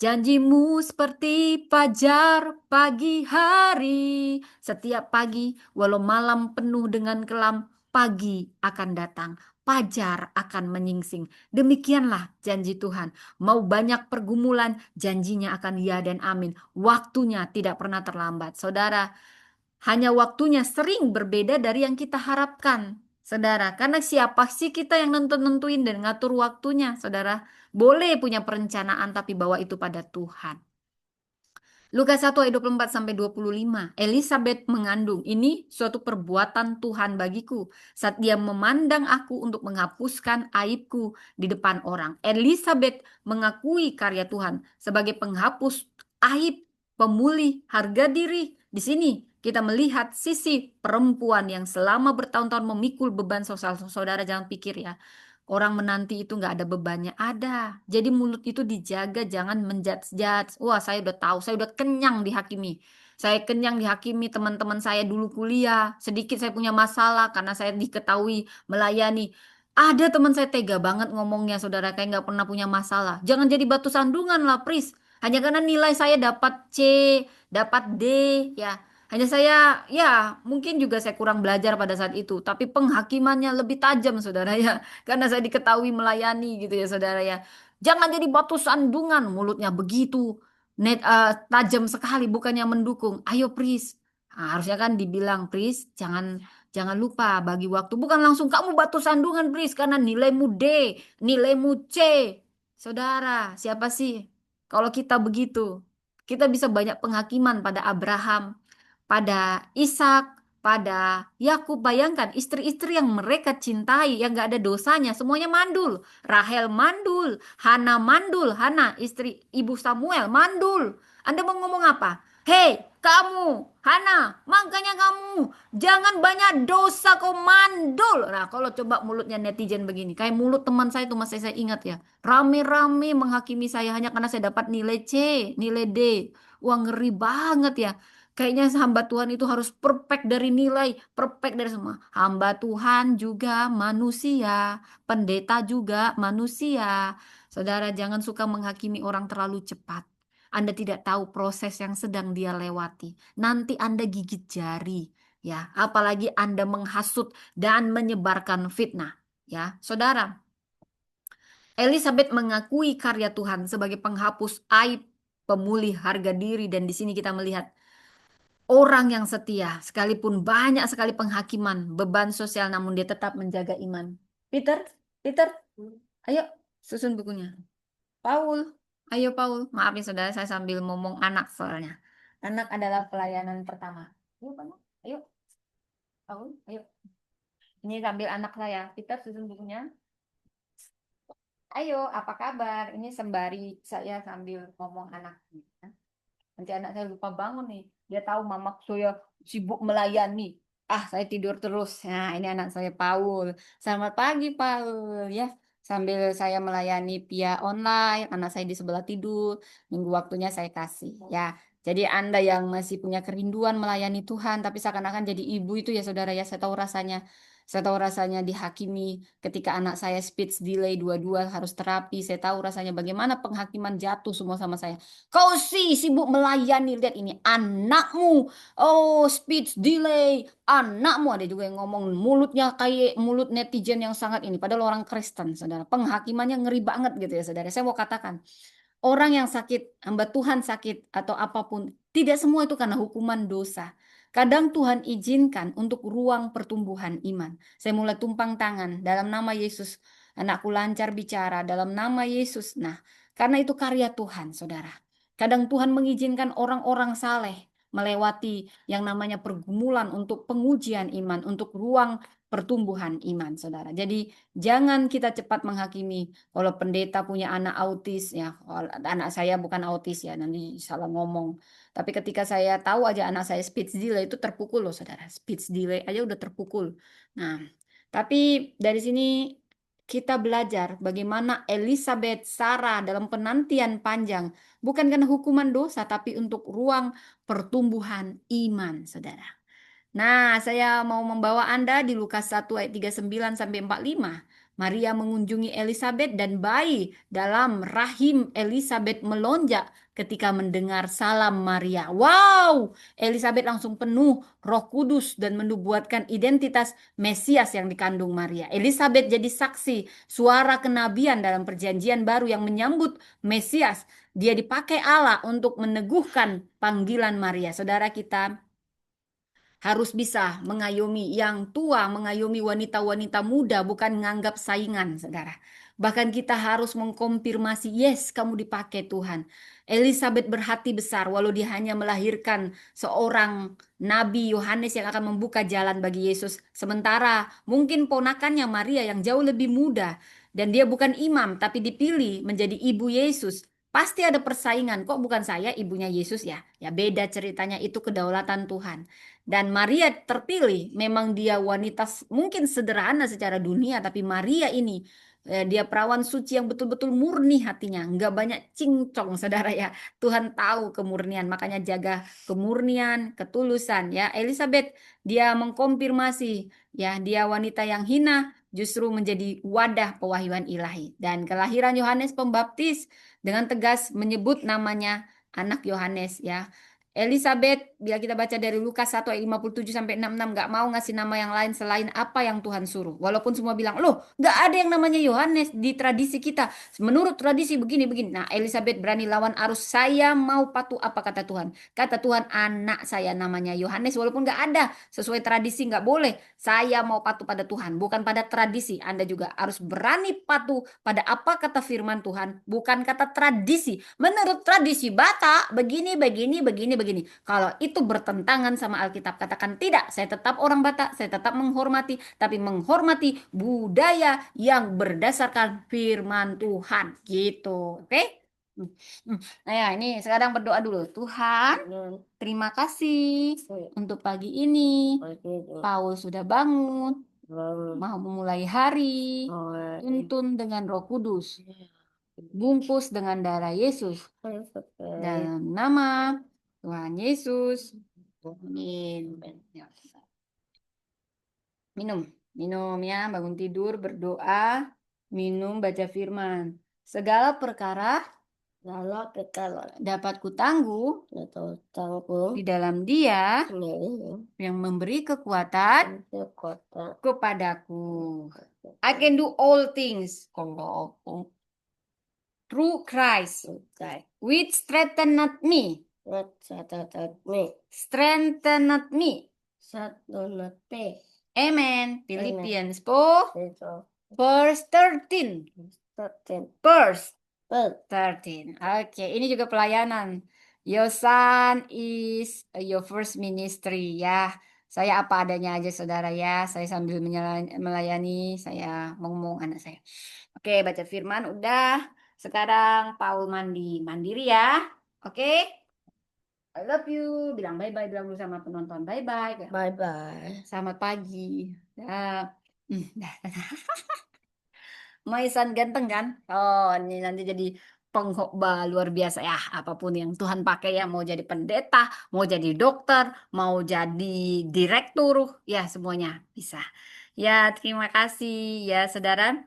A: Janjimu seperti fajar pagi hari. Setiap pagi, walau malam penuh dengan kelam, pagi akan datang. Fajar akan menyingsing. Demikianlah janji Tuhan. Mau banyak pergumulan, janjinya akan ya dan amin. Waktunya tidak pernah terlambat. Saudara, hanya waktunya sering berbeda dari yang kita harapkan. Saudara, karena siapa sih kita yang nentuin dan ngatur waktunya, saudara? Boleh punya perencanaan tapi bawa itu pada Tuhan. Lukas 1 ayat 24 sampai 25. Elizabeth mengandung. Ini suatu perbuatan Tuhan bagiku saat dia memandang aku untuk menghapuskan aibku di depan orang. Elizabeth mengakui karya Tuhan sebagai penghapus aib, pemulih harga diri. Di sini kita melihat sisi perempuan yang selama bertahun-tahun memikul beban sosial. Saudara jangan pikir ya. Orang menanti itu nggak ada bebannya, ada. Jadi mulut itu dijaga, jangan menjudge-judge. Wah, saya udah tahu, saya udah kenyang dihakimi. Saya kenyang dihakimi teman-teman saya dulu kuliah. Sedikit saya punya masalah karena saya diketahui melayani. Ada teman saya tega banget ngomongnya, saudara, kayak nggak pernah punya masalah. Jangan jadi batu sandungan lah, Pris. Hanya karena nilai saya dapat C, dapat D, ya. Hanya saya, ya mungkin juga saya kurang belajar pada saat itu. Tapi penghakimannya lebih tajam, saudara ya. Karena saya diketahui melayani gitu ya saudara ya. Jangan jadi batu sandungan, mulutnya begitu tajam sekali bukannya mendukung. Ayo Pris. Nah, harusnya kan dibilang Pris, jangan jangan lupa bagi waktu. Bukan langsung kamu batu sandungan Pris karena nilaimu D, nilaimu C. Saudara, siapa sih? Kalau kita begitu, kita bisa banyak penghakiman pada Abraham, pada Ishak, pada Yakub. Bayangkan istri-istri yang mereka cintai, yang gak ada dosanya, semuanya mandul. Rahel mandul, Hana mandul, Hana istri ibu Samuel mandul. Anda mau ngomong apa? Hei, kamu, Hana, makanya kamu jangan banyak dosa kau mandul. Nah, kalau coba mulutnya netizen begini, kayak mulut teman saya itu masih saya ingat ya. Rame-rame menghakimi saya hanya karena saya dapat nilai C, nilai D. Wah, ngeri banget ya. Kayaknya hamba Tuhan itu harus perfect dari nilai, perfect dari semua. Hamba Tuhan juga manusia, pendeta juga manusia. Saudara, jangan suka menghakimi orang terlalu cepat. Anda tidak tahu proses yang sedang dia lewati. Nanti Anda gigit jari, ya. Apalagi Anda menghasut dan menyebarkan fitnah, ya. Saudara, Elizabeth mengakui karya Tuhan sebagai penghapus aib, pemulih harga diri, dan di sini kita melihat orang yang setia, sekalipun banyak sekali penghakiman, beban sosial, namun dia tetap menjaga iman. Peter, Peter, ayo susun bukunya. Paul, ayo Paul. Maaf ya saudara, saya sambil ngomong anak soalnya. Anak adalah pelayanan pertama. Ayo Paul, ayo Paul, ayo. Ini sambil anak saya. Peter susun bukunya. Ayo, apa kabar? Ini sembari saya sambil ngomong anak. Nanti anak saya lupa bangun nih. Dia tahu mama saya sibuk melayani. Ah, saya tidur terus. Nah, ini anak saya Paul. Selamat pagi, Paul. Ya, sambil saya melayani via online, anak saya di sebelah tidur. Nunggu waktunya saya kasih. Ya, jadi Anda yang masih punya kerinduan melayani Tuhan, tapi seakan-akan jadi ibu itu ya, saudara ya. Saya tahu rasanya. Saya tahu rasanya dihakimi ketika anak saya speech delay dua-dua harus terapi. Saya tahu rasanya bagaimana penghakiman jatuh semua sama saya. Kau sih sibuk melayani, lihat ini anakmu. Oh, speech delay. Anakmu ada juga yang ngomong mulutnya kayak mulut netizen yang sangat ini. Padahal orang Kristen, saudara. Penghakimannya ngeri banget gitu ya, saudara. Saya mau katakan, orang yang sakit, hamba Tuhan sakit atau apapun, tidak semua itu karena hukuman dosa. Kadang Tuhan izinkan untuk ruang pertumbuhan iman. Saya mulai tumpang tangan dalam nama Yesus. Anakku lancar bicara dalam nama Yesus. Nah, karena itu karya Tuhan, saudara. Kadang Tuhan mengizinkan orang-orang saleh melewati yang namanya pergumulan untuk pengujian iman, untuk ruang pertumbuhan iman, saudara. Jadi jangan kita cepat menghakimi. Kalau pendeta punya anak autis, ya kalau anak saya bukan autis ya, nanti salah ngomong. Tapi ketika saya tahu aja anak saya speech delay itu terpukul loh, saudara. Speech delay aja udah terpukul. Nah, tapi dari sini kita belajar bagaimana Elizabeth Sarah dalam penantian panjang, bukan karena hukuman dosa, tapi untuk ruang pertumbuhan iman, saudara. Nah, saya mau membawa Anda di Lukas 1 ayat 39 sampai 45. Maria mengunjungi Elizabeth dan bayi dalam rahim Elizabeth melonjak ketika mendengar salam Maria. Wow, Elizabeth langsung penuh Roh Kudus dan menubuatkan identitas Mesias yang dikandung Maria. Elizabeth jadi saksi suara kenabian dalam perjanjian baru yang menyambut Mesias. Dia dipakai Allah untuk meneguhkan panggilan Maria. Saudara kita harus bisa mengayomi yang tua, mengayomi wanita-wanita muda, bukan menganggap saingan, saudara. Bahkan kita harus mengkonfirmasi, yes, kamu dipakai Tuhan. Elizabeth berhati besar, walau dia hanya melahirkan seorang Nabi Yohanes yang akan membuka jalan bagi Yesus. Sementara mungkin ponakannya Maria yang jauh lebih muda, dan dia bukan imam, tapi dipilih menjadi ibu Yesus. Pasti ada persaingan, kok bukan saya ibunya Yesus ya? Ya beda ceritanya, itu kedaulatan Tuhan. Dan Maria terpilih, memang dia wanita mungkin sederhana secara dunia, tapi Maria ini dia perawan suci yang betul-betul murni hatinya, nggak banyak cincong, saudara ya. Tuhan tahu kemurnian, makanya jaga kemurnian, ketulusan ya. Elizabeth dia mengkonfirmasi, ya dia wanita yang hina justru menjadi wadah pewahyuan ilahi. Dan kelahiran Yohanes Pembaptis dengan tegas menyebut namanya anak Yohanes ya. Elizabeth, bila kita baca dari Lukas 1 ayat 57 sampai 66, nggak mau ngasih nama yang lain selain apa yang Tuhan suruh. Walaupun semua bilang, loh, nggak ada yang namanya Yohanes di tradisi kita. Menurut tradisi begini-begini. Nah, Elizabeth berani lawan arus. Saya mau patuh apa kata Tuhan. Kata Tuhan, anak saya namanya Yohanes. Walaupun nggak ada sesuai tradisi, nggak boleh. Saya mau patuh pada Tuhan, bukan pada tradisi. Anda juga harus berani patuh pada apa kata firman Tuhan, bukan kata tradisi. Menurut tradisi Batak, begini. Kalau itu bertentangan sama Alkitab, katakan tidak. Saya tetap orang Batak, saya tetap menghormati, tapi menghormati budaya yang berdasarkan firman Tuhan. Gitu, oke? Nah ya, ini sekarang berdoa dulu. Tuhan, terima kasih untuk pagi ini. Paul sudah bangun, mau memulai hari, tuntun dengan Roh Kudus, bungkus dengan darah Yesus. Dalam nama Tuhan Yesus. Amin. Ya. Minum ya, bangun tidur, berdoa, minum, baca firman. Segala perkara dapat kutangguh di dalam Dia yang memberi kekuatan kepadaku. I can do all things through Christ, which strengtheneth me. Strengtheneth me. Amen. Philippians 4, verse 13. Verse 13. Oke, ini juga pelayanan. Your son is your first ministry ya. Saya apa adanya aja saudara ya. Saya sambil melayani, saya ngomong anak saya. Oke, baca firman udah. Sekarang Paul mandiri ya. Oke. I love you. Bilang bye-bye, bilang dulu sama penonton. Bye-bye.
B: Bye-bye.
A: Selamat pagi. Ya. Maisan ganteng kan? Oh, ini nanti jadi pengkhotbah luar biasa ya. Apapun yang Tuhan pakai ya, mau jadi pendeta, mau jadi dokter, mau jadi direktur, ya semuanya bisa. Ya, terima kasih ya saudara.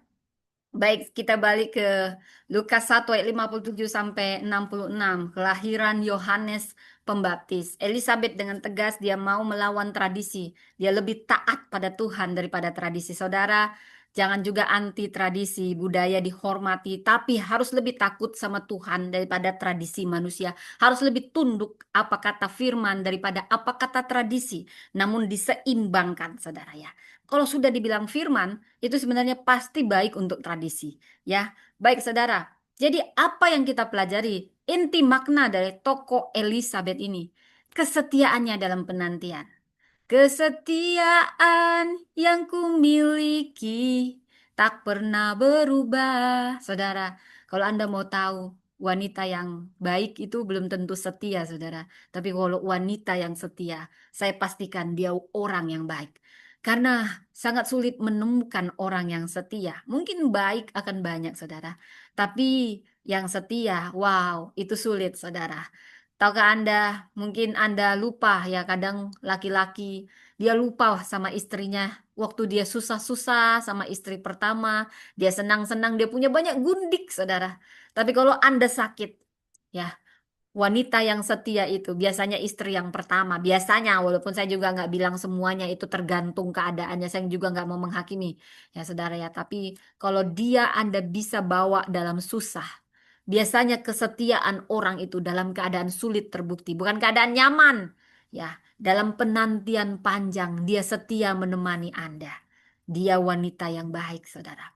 A: Baik, kita balik ke Lukas 1 ayat 57 sampai 66. Kelahiran Yohanes Pembaptis. Elizabeth dengan tegas dia mau melawan tradisi. Dia lebih taat pada Tuhan daripada tradisi. Saudara, jangan juga anti tradisi, budaya dihormati, tapi harus lebih takut sama Tuhan daripada tradisi manusia. Harus lebih tunduk apa kata firman daripada apa kata tradisi. Namun diseimbangkan, saudara ya. Kalau sudah dibilang firman, itu sebenarnya pasti baik untuk tradisi, ya. Baik, saudara. Jadi apa yang kita pelajari? Inti makna dari tokoh Elizabeth ini, kesetiaannya dalam penantian. Kesetiaan yang kumiliki tak pernah berubah. Saudara, kalau Anda mau tahu, wanita yang baik itu belum tentu setia, saudara. Tapi kalau wanita yang setia, saya pastikan dia orang yang baik. Karena sangat sulit menemukan orang yang setia. Mungkin baik akan banyak, saudara. Tapi yang setia, wow, itu sulit, saudara. Tahukah Anda, mungkin Anda lupa ya, kadang laki-laki dia lupa sama istrinya. Waktu dia susah-susah sama istri pertama, dia senang-senang, dia punya banyak gundik, saudara. Tapi kalau Anda sakit, ya wanita yang setia itu biasanya istri yang pertama. Biasanya, walaupun saya juga nggak bilang semuanya itu tergantung keadaannya, saya juga nggak mau menghakimi, ya saudara ya. Tapi kalau dia Anda bisa bawa dalam susah, biasanya kesetiaan orang itu dalam keadaan sulit terbukti, bukan keadaan nyaman. Ya, dalam penantian panjang, dia setia menemani Anda. Dia wanita yang baik, saudara.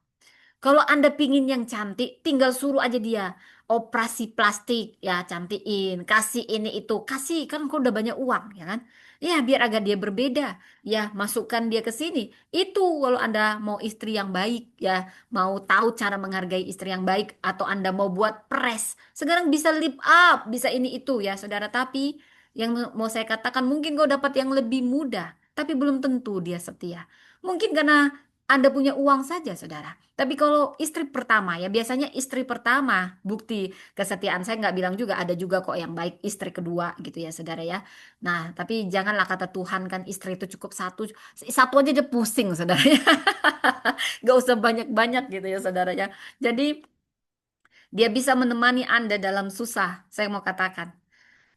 A: Kalau Anda pingin yang cantik, tinggal suruh aja dia operasi plastik, ya cantikin, kasih ini itu, kasih kan kau udah banyak uang, ya kan? Ya biar agak dia berbeda, ya masukkan dia ke sini. Itu kalau Anda mau istri yang baik, ya mau tahu cara menghargai istri yang baik, atau Anda mau buat press. Sekarang bisa lip up, bisa ini itu ya, saudara. Tapi yang mau saya katakan mungkin kau dapat yang lebih mudah, tapi belum tentu dia setia. Mungkin karena Anda punya uang saja, saudara. Tapi kalau istri pertama ya biasanya istri pertama bukti kesetiaan saya nggak bilang juga ada juga kok yang baik istri kedua gitu ya saudara ya. Nah tapi janganlah kata Tuhan kan istri itu cukup satu satu aja dia pusing saudara ya. Nggak usah banyak-banyak gitu ya saudara ya. Jadi dia bisa menemani Anda dalam susah saya mau katakan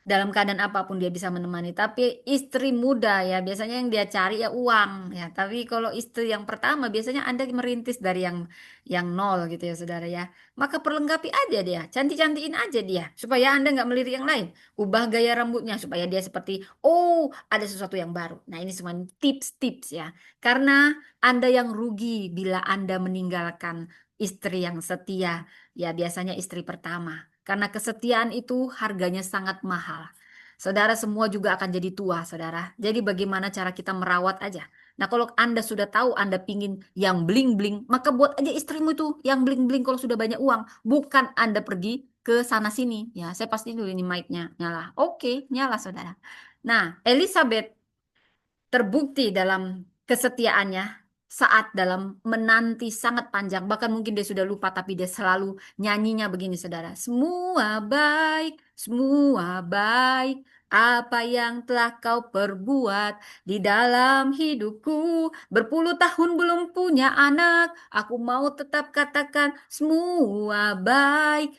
A: dalam keadaan apapun dia bisa menemani. Tapi istri muda ya biasanya yang dia cari ya uang ya. Tapi kalau istri yang pertama biasanya Anda merintis dari yang nol gitu ya saudara ya. Maka perlengkapi aja dia, cantik-cantikin aja dia supaya Anda nggak melirik yang lain. Ubah gaya rambutnya supaya dia seperti oh ada sesuatu yang baru. Nah ini semua tips-tips ya. Karena Anda yang rugi bila Anda meninggalkan istri yang setia ya biasanya istri pertama. Karena kesetiaan itu harganya sangat mahal. Saudara semua juga akan jadi tua, saudara. Jadi bagaimana cara kita merawat aja. Nah kalau Anda sudah tahu Anda pingin yang bling-bling, maka buat aja istrimu itu yang bling-bling kalau sudah banyak uang. Bukan Anda pergi ke sana sini. Ya, saya pasti dulu ini mic-nya nyala. Oke, nyala saudara. Nah, Elizabeth terbukti dalam kesetiaannya saat dalam menanti sangat panjang. Bahkan mungkin dia sudah lupa tapi dia selalu nyanyinya begini saudara. Semua baik, apa yang telah kau perbuat di dalam hidupku. Berpuluh tahun belum punya anak, aku mau tetap katakan semua baik.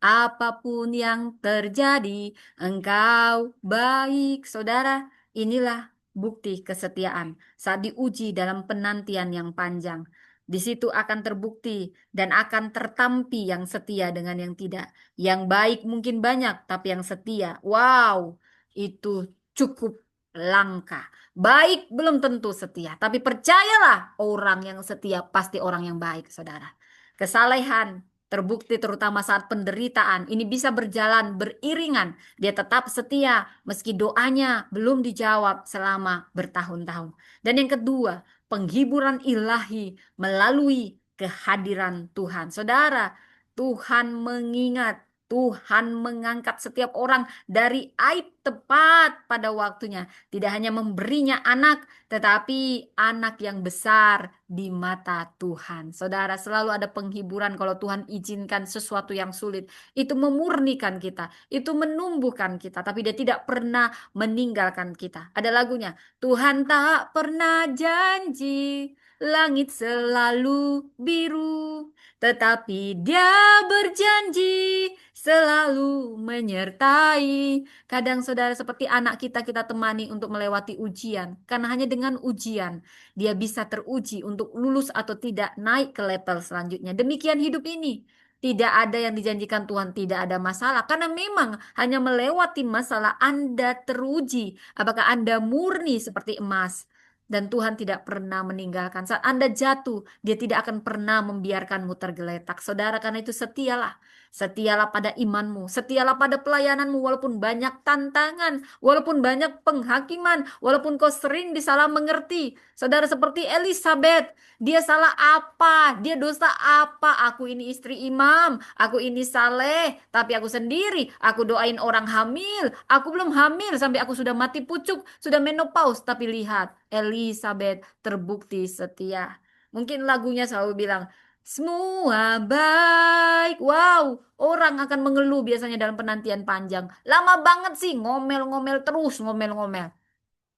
A: Apapun yang terjadi, engkau baik, saudara. Inilah bukti kesetiaan saat diuji dalam penantian yang panjang. Di situ akan terbukti dan akan tertampi yang setia dengan yang tidak. Yang baik mungkin banyak, tapi yang setia, wow, itu cukup langka. Baik belum tentu setia, tapi percayalah orang yang setia pasti orang yang baik, saudara. Kesalehan terbukti terutama saat penderitaan ini bisa berjalan beriringan. Dia tetap setia meski doanya belum dijawab selama bertahun-tahun. Dan yang kedua, penghiburan ilahi melalui kehadiran Tuhan. Saudara, Tuhan mengingat, Tuhan mengangkat setiap orang dari aib tepat pada waktunya. Tidak hanya memberinya anak, tetapi anak yang besar di mata Tuhan. Saudara, selalu ada penghiburan kalau Tuhan izinkan sesuatu yang sulit. Itu memurnikan kita, itu menumbuhkan kita, tapi dia tidak pernah meninggalkan kita. Ada lagunya, Tuhan tak pernah janji, langit selalu biru, tetapi dia berjanji selalu menyertai. Kadang saudara seperti anak kita temani untuk melewati ujian. Karena hanya dengan ujian dia bisa teruji untuk lulus atau tidak naik ke level selanjutnya. Demikian hidup ini. Tidak ada yang dijanjikan Tuhan, tidak ada masalah. Karena memang hanya melewati masalah Anda teruji. Apakah Anda murni seperti emas? Dan Tuhan tidak pernah meninggalkan. Saat Anda jatuh, dia tidak akan pernah membiarkanmu tergeletak. Saudara, karena itu setialah. Setialah pada imanmu. Setialah pada pelayananmu. Walaupun banyak tantangan. Walaupun banyak penghakiman. Walaupun kau sering disalah mengerti. Saudara, seperti Elizabeth. Dia salah apa? Dia dosa apa? Aku ini istri imam. Aku ini saleh. Tapi aku sendiri. Aku doain orang hamil. Aku belum hamil sampai aku sudah mati pucuk. Sudah menopause. Tapi lihat. Elizabeth terbukti setia. Mungkin lagunya selalu bilang, Semua baik. Wow, orang akan mengeluh biasanya dalam penantian panjang. Lama banget sih, ngomel-ngomel terus, ngomel-ngomel.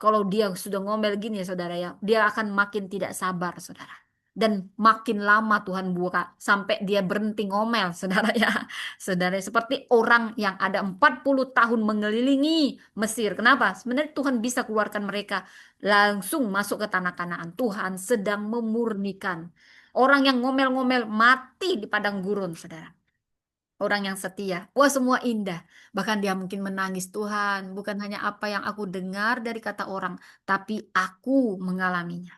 A: Kalau dia sudah ngomel gini ya saudara ya, dia akan makin tidak sabar saudara. Dan makin lama Tuhan buka sampai dia berhenti ngomel saudara ya. Saudara seperti orang yang ada 40 tahun mengelilingi Mesir. Kenapa? Sebenarnya Tuhan bisa keluarkan mereka langsung masuk ke tanah Kanaan. Tuhan sedang memurnikan. Orang yang ngomel-ngomel mati di padang gurun saudara. Orang yang setia. Wah, semua indah. Bahkan dia mungkin menangis, Tuhan, bukan hanya apa yang aku dengar dari kata orang, tapi aku mengalaminya.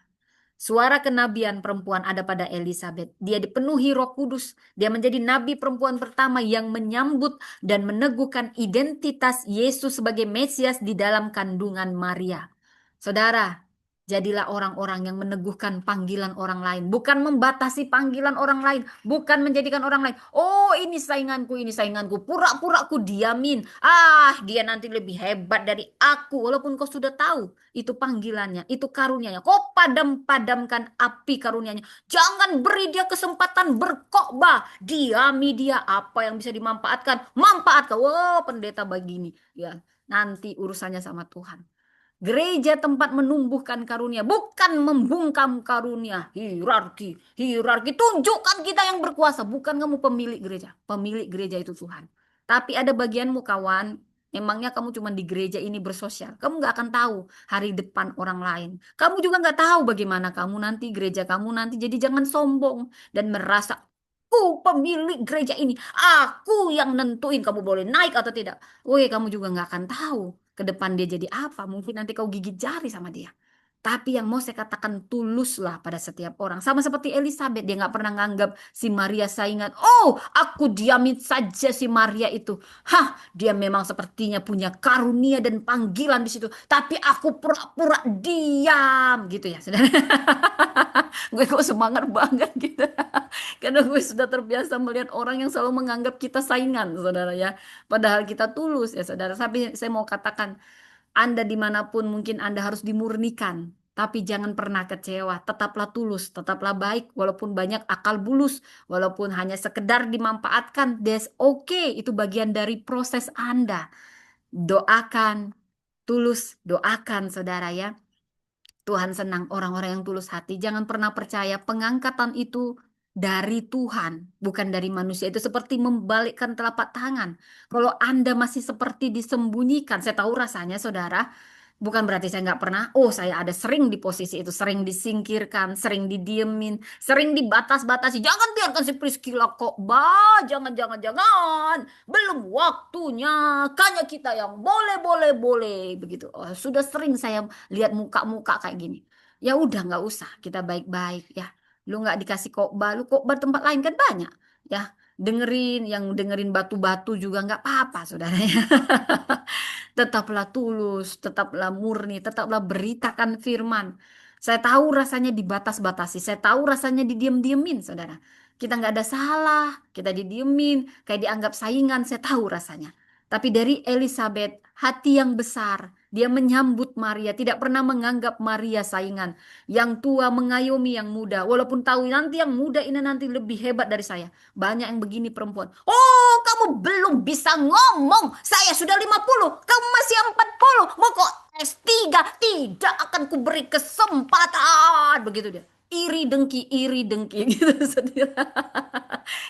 A: Suara kenabian perempuan ada pada Elizabeth. Dia dipenuhi Roh Kudus. Dia menjadi nabi perempuan pertama yang menyambut dan meneguhkan identitas Yesus sebagai Mesias di dalam kandungan Maria. Saudara, jadilah orang-orang yang meneguhkan panggilan orang lain, bukan membatasi panggilan orang lain, bukan menjadikan orang lain. Oh, ini sainganku. Pura-pura aku diamin. Ah, dia nanti lebih hebat dari aku. Walaupun kau sudah tahu itu panggilannya, itu karunia-Nya. Kau padamkan api karunia-Nya. Jangan beri dia kesempatan berkhotbah. Diami dia apa yang bisa dimanfaatkan. Manfaatkan. Wow, pendeta begini. Ya, nanti urusannya sama Tuhan. Gereja tempat menumbuhkan karunia, bukan membungkam karunia. Hierarki, hierarki. Tunjukkan kita yang berkuasa, bukan kamu pemilik gereja. Pemilik gereja itu Tuhan. Tapi ada bagianmu kawan, emangnya kamu cuma di gereja ini bersosial. Kamu nggak akan tahu hari depan orang lain. Kamu juga nggak tahu bagaimana kamu nanti, gereja kamu nanti. Jadi jangan sombong dan merasa, aku pemilik gereja ini. Aku yang nentuin kamu boleh naik atau tidak. Woi, kamu juga nggak akan tahu ke depan dia jadi apa. Mungkin nanti kau gigit jari sama dia. Tapi yang mau saya katakan tuluslah pada setiap orang. Sama seperti Elizabeth, dia nggak pernah nganggap si Maria saingan. Oh, aku diamin saja si Maria itu. Hah, dia memang sepertinya punya karunia dan panggilan di situ. Tapi aku pura-pura diam, gitu ya, saudara. Gue kok semangat banget gitu. Karena gue sudah terbiasa melihat orang yang selalu menganggap kita saingan, saudara ya. Padahal kita tulus ya, saudara. Tapi saya mau katakan, Anda dimanapun mungkin Anda harus dimurnikan. Tapi jangan pernah kecewa. Tetaplah tulus, tetaplah baik. Walaupun banyak akal bulus, walaupun hanya sekedar dimanfaatkan, that's okay. Itu bagian dari proses Anda. Doakan, tulus, doakan, saudara ya. Tuhan senang orang-orang yang tulus hati. Jangan pernah percaya pengangkatan itu dari Tuhan, bukan dari manusia. Itu seperti membalikkan telapak tangan. Kalau Anda masih seperti disembunyikan, saya tahu rasanya, saudara. Bukan berarti saya nggak pernah. Oh, saya ada sering di posisi itu, sering disingkirkan, sering didiemin, sering dibatas-batasi. Jangan biarkan si Priscilla kok, bah, jangan, jangan, jangan. Belum waktunya. Kayaknya kita yang boleh, boleh, boleh, begitu. Oh, sudah sering saya lihat muka-muka kayak gini. Ya udah nggak usah, kita baik-baik ya. Lu nggak dikasih khotbah, lu khotbah tempat lain kan banyak. Ya, dengerin, yang dengerin batu-batu juga nggak apa-apa, saudara ya. Tetaplah tulus, tetaplah murni, tetaplah beritakan firman. Saya tahu rasanya dibatas-batasi, saya tahu rasanya didiem-diemin, saudara. Kita nggak ada salah, kita didiemin, kayak dianggap saingan, saya tahu rasanya. Tapi dari Elizabeth, hati yang besar, dia menyambut Maria, tidak pernah menganggap Maria saingan. Yang tua mengayomi yang muda, walaupun tahu nanti yang muda ini nanti lebih hebat dari saya. Banyak yang begini perempuan. Oh, kamu belum bisa ngomong. Saya sudah 50, kamu masih 40. Mau kok S3? Tidak akan kuberi kesempatan. Begitu dia. Iri dengki gitu saudara.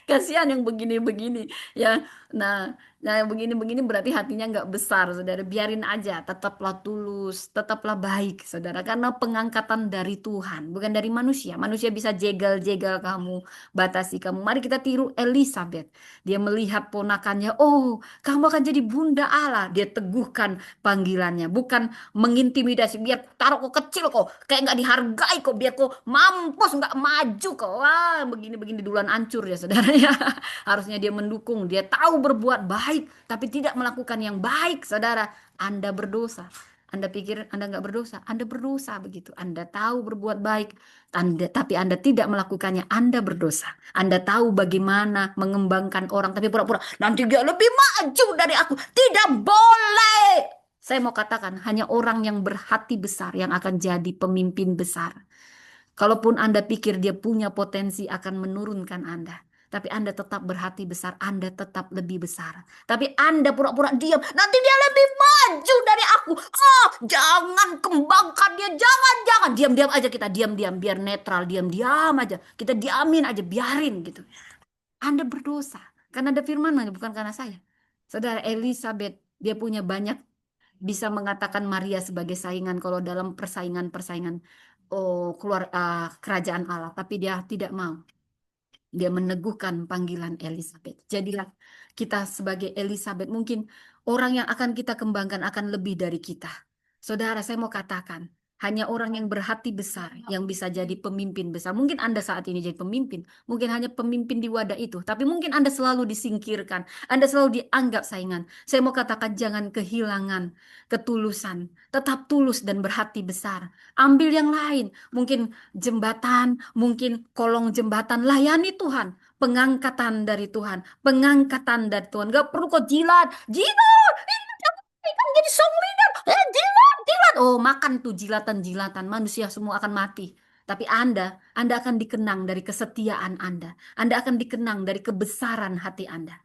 A: Kasihan yang begini-begini ya. Nah, nah yang begini-begini berarti hatinya nggak besar, saudara. Biarin aja, tetaplah tulus, tetaplah baik, saudara. Karena pengangkatan dari Tuhan, bukan dari manusia. Manusia bisa jegal-jegal kamu, batasi kamu. Mari kita tiru Elizabeth. Dia melihat ponakannya, oh, kamu akan jadi bunda Allah. Dia teguhkan panggilannya, bukan mengintimidasi. Biar taruh kok kecil kok, kayak nggak dihargai kok. Biar kok mampus nggak maju kok. Wah, begini-begini duluan hancur ya, saudara ya. Harusnya dia mendukung, dia tahu berbuat baik, tapi tidak melakukan yang baik, saudara. Anda berdosa. Anda pikir Anda nggak berdosa, Anda berdosa begitu. Anda tahu berbuat baik, tapi Anda tidak melakukannya, Anda berdosa. Anda tahu bagaimana mengembangkan orang, tapi pura-pura nanti dia lebih maju dari aku. Tidak boleh. Saya mau katakan, hanya orang yang berhati besar yang akan jadi pemimpin besar. Kalaupun Anda pikir dia punya potensi akan menurunkan Anda. Tapi Anda tetap berhati besar, Anda tetap lebih besar. Tapi Anda pura-pura diam, nanti dia lebih maju dari aku. Ah, jangan kembangkan dia, jangan. Diam-diam aja kita, diam-diam, biar netral, diam-diam aja. Kita diamin aja, biarin gitu. Anda berdosa. Karena ada firman, bukan karena saya. Saudara Elizabeth, dia punya banyak bisa mengatakan Maria sebagai saingan kalau dalam persaingan-persaingan keluar kerajaan Allah, tapi dia tidak mau. Dia meneguhkan panggilan Elizabeth. Jadilah kita sebagai Elizabeth, mungkin orang yang akan kita kembangkan akan lebih dari kita. Saudara, saya mau katakan, hanya orang yang berhati besar yang bisa jadi pemimpin besar. Mungkin Anda saat ini jadi pemimpin, mungkin hanya pemimpin di wadah itu, tapi mungkin Anda selalu disingkirkan, Anda selalu dianggap saingan. Saya mau katakan jangan kehilangan ketulusan, tetap tulus dan berhati besar. Ambil yang lain, mungkin jembatan, mungkin kolong jembatan, layani Tuhan. Pengangkatan dari Tuhan, pengangkatan dari Tuhan. Gak perlu kok jilat, jilat, ini kan jadi song leader, jilat, jilat. Oh, makan tuh jilatan-jilatan, manusia semua akan mati. Tapi Anda akan dikenang dari kesetiaan Anda. Anda akan dikenang dari kebesaran hati Anda.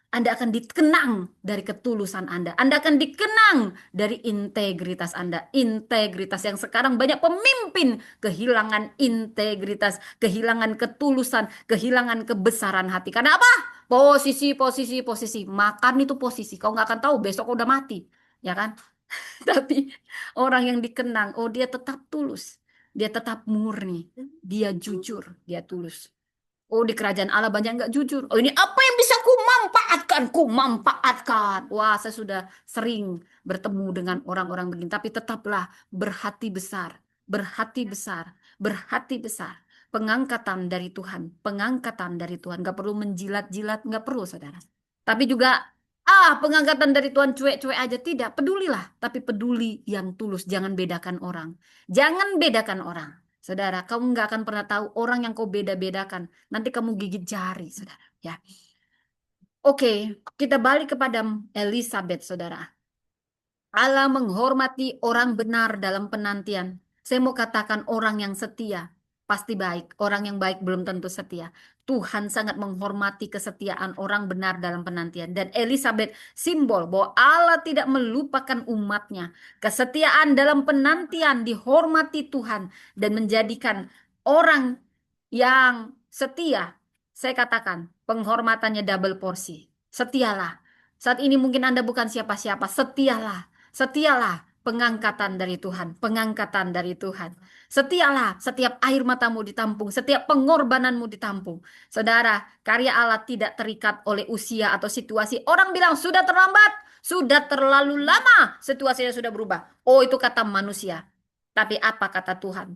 A: Anda akan dikenang dari ketulusan Anda. Anda akan dikenang dari integritas Anda. Integritas yang sekarang banyak pemimpin kehilangan integritas, kehilangan ketulusan, kehilangan kebesaran hati. Karena apa? Posisi, posisi, posisi. Makan itu posisi. Kau nggak akan tahu besok kau udah mati. Ya kan? Tapi orang yang dikenang, oh dia tetap tulus. Dia tetap murni. Dia jujur. Dia tulus. Oh, di kerajaan Allah banyak nggak jujur. Oh, ini apa yang bisa ku manfaatkan? Ku manfaatkan. Wah, saya sudah sering bertemu dengan orang-orang begini. Tapi tetaplah berhati besar. Berhati besar. Berhati besar. Pengangkatan dari Tuhan. Pengangkatan dari Tuhan. Nggak perlu menjilat-jilat. Nggak perlu, saudara. Tapi juga, pengangkatan dari Tuhan cuek-cuek aja. Tidak, pedulilah. Tapi peduli yang tulus. Jangan bedakan orang. Jangan bedakan orang. Saudara, kamu nggak akan pernah tahu orang yang kau beda-bedakan. Nanti kamu gigit jari, saudara. Ya, oke, kita balik kepada Elizabeth, saudara. Allah menghormati orang benar dalam penantian. Saya mau katakan orang yang setia pasti baik. Orang yang baik belum tentu setia. Tuhan sangat menghormati kesetiaan orang benar dalam penantian. Dan Elizabeth simbol bahwa Allah tidak melupakan umatnya. Kesetiaan dalam penantian dihormati Tuhan dan menjadikan orang yang setia. Saya katakan penghormatannya double porsi. Setialah. Saat ini mungkin Anda bukan siapa-siapa. Setialah. Setialah pengangkatan dari Tuhan, pengangkatan dari Tuhan. Setialah, setiap air matamu ditampung, setiap pengorbananmu ditampung. Saudara, karya Allah tidak terikat oleh usia atau situasi. Orang bilang sudah terlambat, sudah terlalu lama, situasinya sudah berubah. Oh, itu kata manusia. Tapi apa kata Tuhan?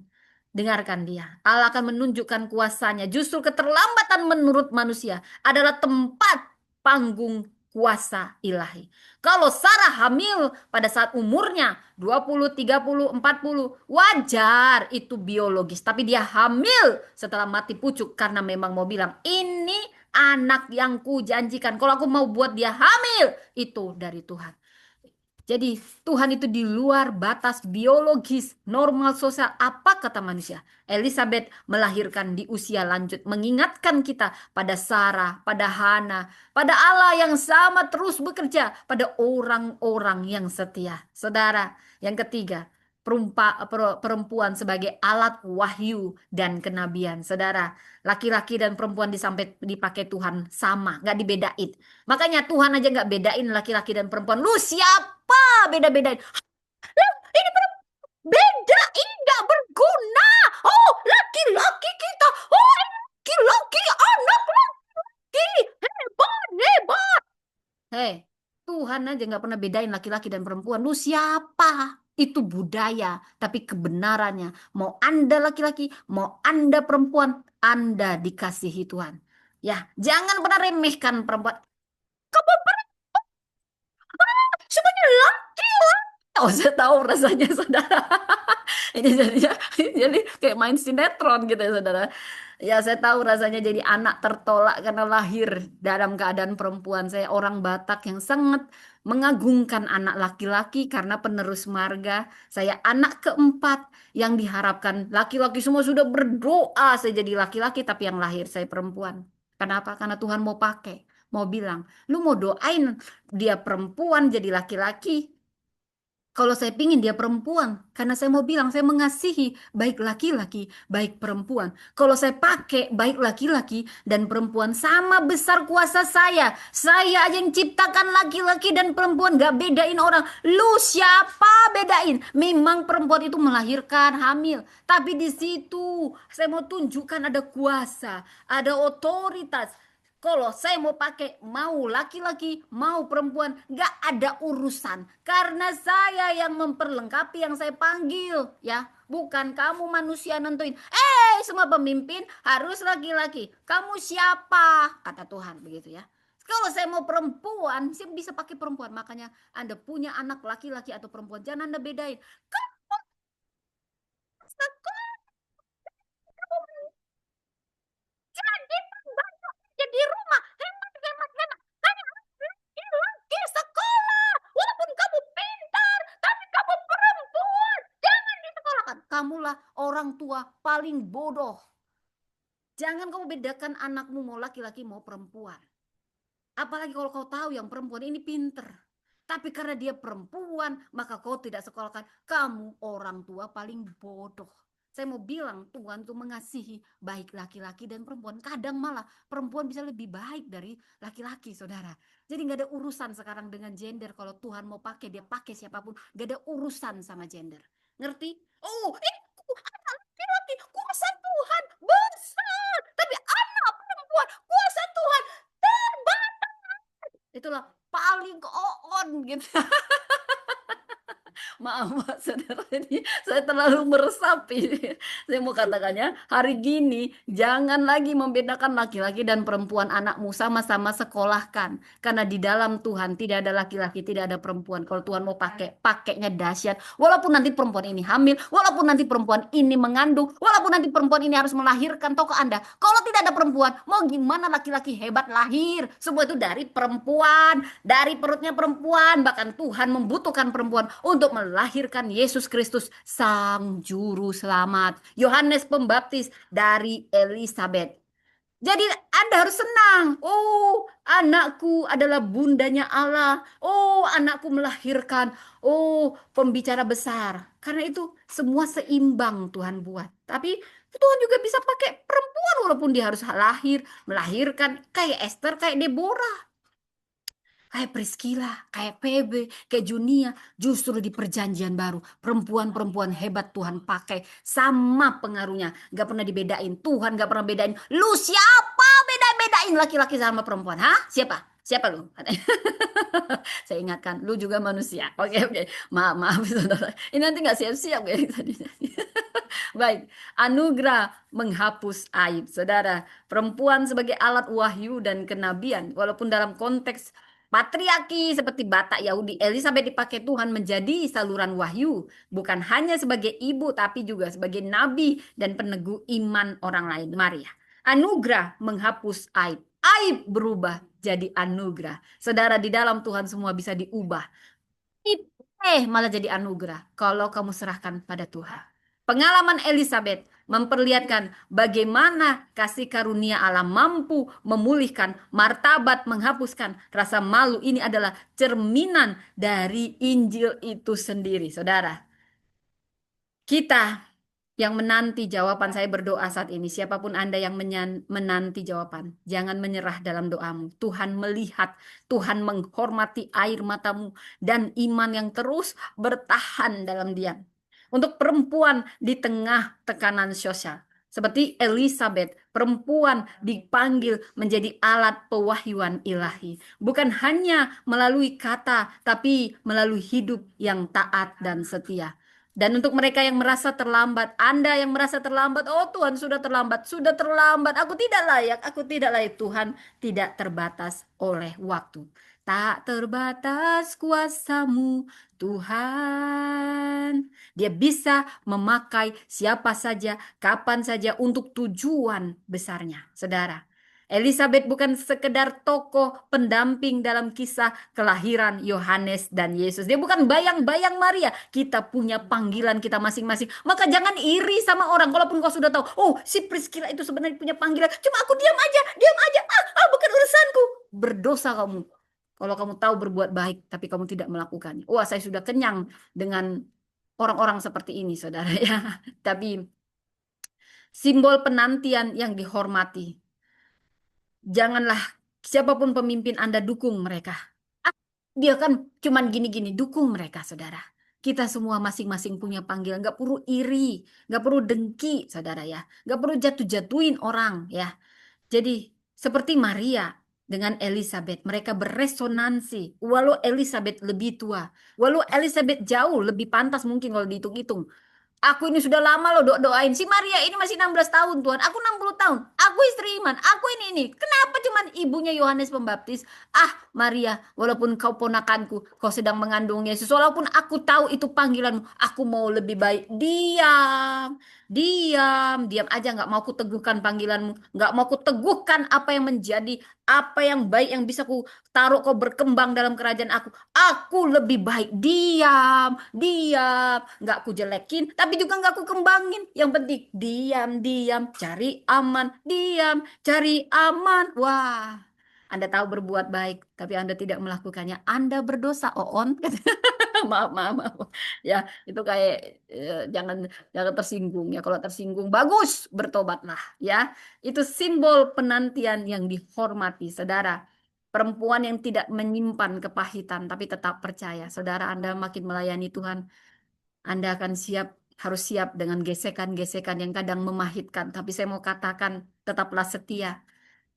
A: Dengarkan dia. Allah akan menunjukkan kuasanya. Justru keterlambatan menurut manusia adalah tempat panggung kuasa ilahi. Kalau Sarah hamil pada saat umurnya 20, 30, 40, wajar itu biologis. Tapi dia hamil setelah mati pucuk karena memang mau bilang, ini anak yang kujanjikan. Kalau aku mau buat dia hamil, itu dari Tuhan. Jadi Tuhan itu di luar batas biologis, normal sosial. Apa kata manusia? Elizabeth melahirkan di usia lanjut. Mengingatkan kita pada Sarah, pada Hana, pada Allah yang sama terus bekerja. Pada orang-orang yang setia. Saudara, yang ketiga. Perempuan sebagai alat wahyu dan kenabian. Saudara, laki-laki dan perempuan dipakai Tuhan sama, nggak dibedain. Makanya Tuhan aja nggak bedain laki-laki dan perempuan. Lu siapa beda-bedain? Ini beda, ini nggak berguna. Oh, laki-laki kita. Oh, laki-laki anak laki. Hebat, hebat. Hei, Tuhan aja nggak pernah bedain laki-laki dan perempuan. Lu siapa? Itu budaya, tapi kebenarannya. Mau Anda laki-laki, mau Anda perempuan, Anda dikasihi Tuhan. Ya, jangan pernah remehkan perempuan. Kamu semuanya laki-laki. Oh, saya tahu rasanya, saudara. Ini jadinya jadi kayak main sinetron gitu ya saudara. Ya saya tahu rasanya jadi anak tertolak karena lahir dalam keadaan perempuan. Saya orang Batak yang sangat mengagungkan anak laki-laki karena penerus marga. Saya anak keempat yang diharapkan laki-laki semua sudah berdoa saya jadi laki-laki tapi yang lahir saya perempuan. Kenapa? Karena Tuhan mau pakai, mau bilang, lu mau doain dia perempuan jadi laki-laki. Kalau saya pingin dia perempuan, karena saya mau bilang saya mengasihi baik laki-laki, baik perempuan. Kalau saya pakai baik laki-laki dan perempuan sama besar kuasa saya. Saya aja yang ciptakan laki-laki dan perempuan, gak bedain orang. Lu siapa bedain? Memang perempuan itu melahirkan, hamil. Tapi di situ saya mau tunjukkan ada kuasa, ada otoritas. Kalau saya mau pakai mau laki-laki mau perempuan gak ada urusan karena saya yang memperlengkapi yang saya panggil ya bukan kamu manusia nentuin semua pemimpin harus laki-laki kamu siapa kata Tuhan begitu ya. Kalau saya mau perempuan saya bisa pakai perempuan makanya Anda punya anak laki-laki atau perempuan jangan Anda bedain kamu sekolah jadi pembantu jadi rumah hemat hemat hemat hanya laki sekolah walaupun kamu pintar tapi kamu perempuan jangan disekolahkan kamulah orang tua paling bodoh jangan kamu bedakan anakmu mau laki-laki mau perempuan apalagi kalau kau tahu yang perempuan ini pinter tapi karena dia perempuan maka kau tidak sekolahkan kamu orang tua paling bodoh saya mau bilang Tuhan tuh mengasihi baik laki-laki dan perempuan kadang malah perempuan bisa lebih baik dari laki-laki saudara jadi nggak ada urusan sekarang dengan gender kalau Tuhan mau pakai dia pakai siapapun nggak ada urusan sama gender ngerti oh anak laki-laki kuasa Tuhan besar tapi anak perempuan kuasa Tuhan terbatas itulah paling on gitu. Maaf, saudara ini saya terlalu meresapi. Saya mau katakannya, hari gini jangan lagi membedakan laki-laki dan perempuan anakmu sama-sama sekolahkan. Karena di dalam Tuhan tidak ada laki-laki, tidak ada perempuan. Kalau Tuhan mau pakai, pakainya dahsyat. Walaupun nanti perempuan ini hamil, walaupun nanti perempuan ini mengandung, walaupun nanti perempuan ini harus melahirkan tokoh Anda. Kalau tidak ada perempuan, mau gimana laki-laki hebat lahir? Semua itu dari perempuan, dari perutnya perempuan. Bahkan Tuhan membutuhkan perempuan untuk melahirkan Yesus Kristus sang juru selamat. Yohanes Pembaptis dari Elizabeth. Jadi Anda harus senang. Oh, anakku adalah bundanya Allah. Oh, anakku melahirkan. Oh, pembicara besar. Karena itu semua seimbang Tuhan buat. Tapi Tuhan juga bisa pakai perempuan walaupun dia harus lahir, melahirkan kayak Esther, kayak Deborah kayak Priscilla, kayak PB, kayak Junia, justru di perjanjian baru perempuan-perempuan hebat Tuhan pakai sama pengaruhnya, gak pernah dibedain. Tuhan gak pernah bedain. Lu siapa beda-bedain laki-laki sama perempuan? Hah? Siapa? Siapa lu? Saya ingatkan, lu juga manusia. Oke, oke. Maaf, maaf, saudara. Ini nanti nggak siap-siap ya tadi. Baik, anugerah menghapus aib. Saudara, perempuan sebagai alat wahyu dan kenabian, walaupun dalam konteks patriarki seperti Batak Yahudi, Elizabeth dipakai Tuhan menjadi saluran wahyu, bukan hanya sebagai ibu, tapi juga sebagai nabi dan peneguh iman orang lain. Maria, anugerah menghapus aib. Aib berubah jadi anugerah. Saudara, di dalam Tuhan semua bisa diubah malah jadi anugerah kalau kamu serahkan pada Tuhan. Pengalaman Elizabeth memperlihatkan bagaimana kasih karunia Allah mampu memulihkan martabat, menghapuskan rasa malu. Ini adalah cerminan dari Injil itu sendiri, saudara. Kita yang menanti jawaban saya berdoa saat ini, siapapun Anda yang menanti jawaban, jangan menyerah dalam doamu. Tuhan melihat, Tuhan menghormati air matamu dan iman yang terus bertahan dalam diam. Untuk perempuan di tengah tekanan sosial, seperti Elizabeth, perempuan dipanggil menjadi alat pewahyuan ilahi. Bukan hanya melalui kata, tapi melalui hidup yang taat dan setia. Dan untuk mereka yang merasa terlambat, Anda yang merasa terlambat, oh Tuhan sudah terlambat, aku tidak layak Tuhan tidak terbatas oleh waktu. Tak terbatas kuasa-Mu, Tuhan. Dia bisa memakai siapa saja, kapan saja untuk tujuan besarnya, saudara. Elizabeth bukan sekedar tokoh pendamping dalam kisah kelahiran Yohanes dan Yesus. Dia bukan bayang-bayang Maria. Kita punya panggilan kita masing-masing. Maka jangan iri sama orang. Walaupun kau sudah tahu, oh si Priscilla itu sebenarnya punya panggilan. Cuma aku diam aja, diam aja. Bukan urusanku. Berdosa kamu. Kalau kamu tahu berbuat baik, tapi kamu tidak melakukannya. Wah, saya sudah kenyang dengan orang-orang seperti ini, saudara ya. Tapi simbol penantian yang dihormati. Janganlah siapapun pemimpin Anda dukung mereka. Ah, dia kan cuman gini-gini, dukung mereka, saudara. Kita semua masing-masing punya panggilan. Nggak perlu iri, nggak perlu dengki, saudara ya. Nggak perlu jatuh-jatuhin orang ya. Jadi seperti Maria dengan Elizabeth, mereka beresonansi. Walau Elizabeth lebih tua, walau Elizabeth jauh lebih pantas mungkin kalau dihitung-hitung. Aku ini sudah lama loh doain. Si Maria ini masih 16 tahun Tuhan. Aku 60 tahun. Aku istri iman. Aku ini. Kenapa cuman ibunya Yohanes Pembaptis? Ah Maria, walaupun kau ponakanku, kau sedang mengandung Yesus. Walaupun aku tahu itu panggilanmu. Aku mau lebih baik. Diam. Diam. Diam aja. Nggak mau kuteguhkan panggilanmu. Nggak mau kuteguhkan apa yang menjadi. Apa yang baik yang bisa ku taruh kau berkembang dalam kerajaan aku. Aku lebih baik diam, diam, nggak ku jelekin, tapi juga nggak ku kembangin. Yang penting diam, diam, cari aman, diam, cari aman. Wah, Anda tahu berbuat baik, tapi Anda tidak melakukannya. Anda berdosa, Oon. Maaf, maaf, maaf. Ya, itu kayak jangan jangan tersinggung ya. Kalau tersinggung, bagus, bertobatlah ya. Itu simbol penantian yang dihormati, saudara. Perempuan yang tidak menyimpan kepahitan tapi tetap percaya. Saudara, Anda makin melayani Tuhan, Anda akan siap, harus siap dengan gesekan-gesekan yang kadang memahitkan. Tapi saya mau katakan, tetaplah setia,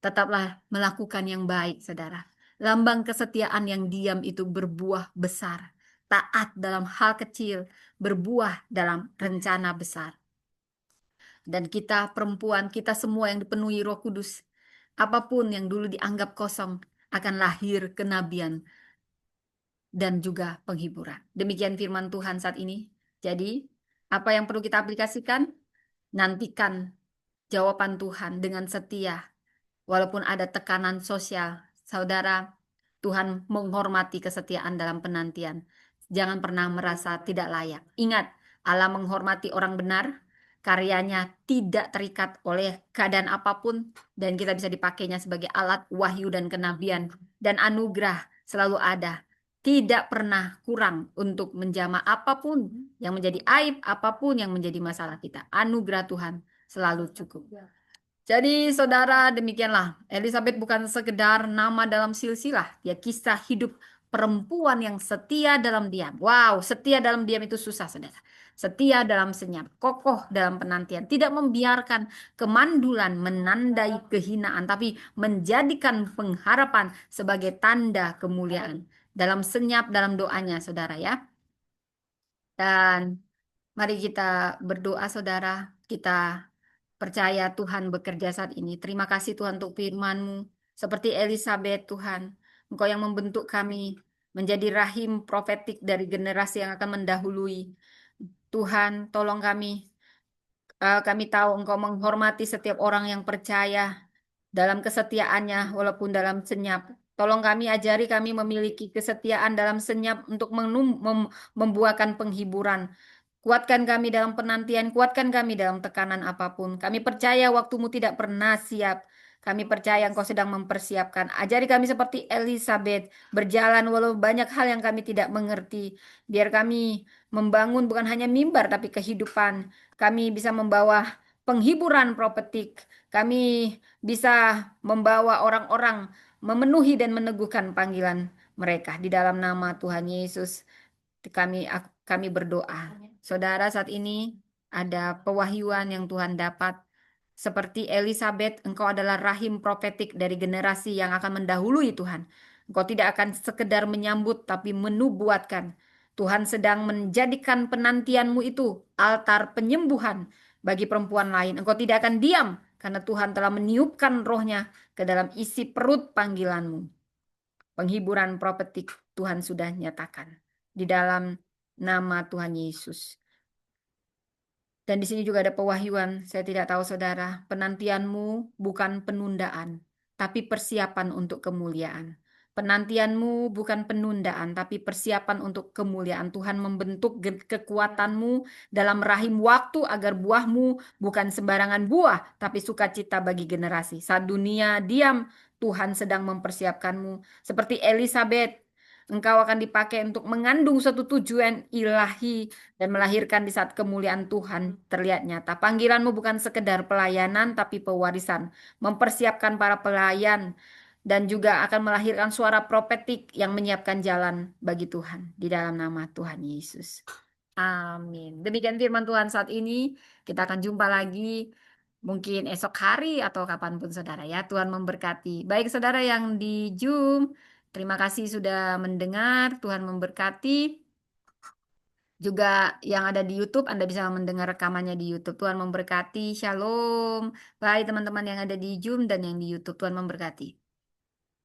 A: tetaplah melakukan yang baik, saudara. Lambang kesetiaan yang diam itu berbuah besar. Taat dalam hal kecil, berbuah dalam rencana besar. Dan kita perempuan, kita semua yang dipenuhi Roh Kudus, apapun yang dulu dianggap kosong, akan lahir kenabian dan juga penghiburan. Demikian firman Tuhan saat ini. Jadi, apa yang perlu kita aplikasikan? Nantikan jawaban Tuhan dengan setia. Walaupun ada tekanan sosial, saudara, Tuhan menghormati kesetiaan dalam penantian. Jangan pernah merasa tidak layak. Ingat, Allah menghormati orang benar, karyanya tidak terikat oleh keadaan apapun, dan kita bisa dipakainya sebagai alat wahyu dan kenabian. Dan anugerah selalu ada. Tidak pernah kurang untuk menjamah apapun yang menjadi aib, apapun yang menjadi masalah kita. Anugerah Tuhan selalu cukup. Jadi saudara, demikianlah. Elizabeth bukan sekedar nama dalam silsilah. Dia kisah hidup perempuan yang setia dalam diam. Wow, setia dalam diam itu susah, saudara. Setia dalam senyap, kokoh dalam penantian. Tidak membiarkan kemandulan menandai kehinaan, tapi menjadikan pengharapan sebagai tanda kemuliaan. Dalam senyap, dalam doanya, saudara ya. Dan mari kita berdoa, saudara. Kita percaya Tuhan bekerja saat ini. Terima kasih Tuhan untuk firman-Mu. Seperti Elizabeth Tuhan, Engkau yang membentuk kami menjadi rahim profetik dari generasi yang akan mendahului. Tuhan, tolong kami. Kami tahu Engkau menghormati setiap orang yang percaya dalam kesetiaannya walaupun dalam senyap. Tolong kami, ajari kami memiliki kesetiaan dalam senyap untuk membuahkan penghiburan. Kuatkan kami dalam penantian, kuatkan kami dalam tekanan apapun. Kami percaya waktumu tidak pernah siap. Kami percaya Engkau sedang mempersiapkan. Ajari kami seperti Elizabeth, berjalan walau banyak hal yang kami tidak mengerti. Biar kami membangun bukan hanya mimbar, tapi kehidupan. Kami bisa membawa penghiburan prophetik. Kami bisa membawa orang-orang memenuhi dan meneguhkan panggilan mereka. Di dalam nama Tuhan Yesus, kami berdoa. Saudara, saat ini ada pewahyuan yang Tuhan dapat. Seperti Elizabeth, engkau adalah rahim profetik dari generasi yang akan mendahului Tuhan. Engkau tidak akan sekedar menyambut, tapi menubuatkan. Tuhan sedang menjadikan penantianmu itu altar penyembuhan bagi perempuan lain. Engkau tidak akan diam, karena Tuhan telah meniupkan rohnya ke dalam isi perut panggilanmu. Penghiburan prophetik Tuhan sudah nyatakan di dalam nama Tuhan Yesus. Dan di sini juga ada pewahyuan. Saya tidak tahu saudara, penantianmu bukan penundaan, tapi persiapan untuk kemuliaan. Penantianmu bukan penundaan, tapi persiapan untuk kemuliaan. Tuhan membentuk kekuatanmu dalam rahim waktu agar buahmu bukan sembarangan buah, tapi sukacita bagi generasi. Saat dunia diam, Tuhan sedang mempersiapkanmu. Seperti Elizabeth, engkau akan dipakai untuk mengandung suatu tujuan ilahi dan melahirkan di saat kemuliaan Tuhan terlihat nyata. Panggilanmu bukan sekedar pelayanan, tapi pewarisan. Mempersiapkan para pelayan dan juga akan melahirkan suara profetik yang menyiapkan jalan bagi Tuhan di dalam nama Tuhan Yesus. Amin. Demikian firman Tuhan saat ini. Kita akan jumpa lagi mungkin esok hari atau kapanpun saudara ya. Tuhan memberkati. Baik saudara yang di Zoom, terima kasih sudah mendengar. Tuhan memberkati. Juga yang ada di YouTube, Anda bisa mendengar rekamannya di YouTube. Tuhan memberkati. Shalom. Bye teman-teman yang ada di Zoom dan yang di YouTube. Tuhan memberkati.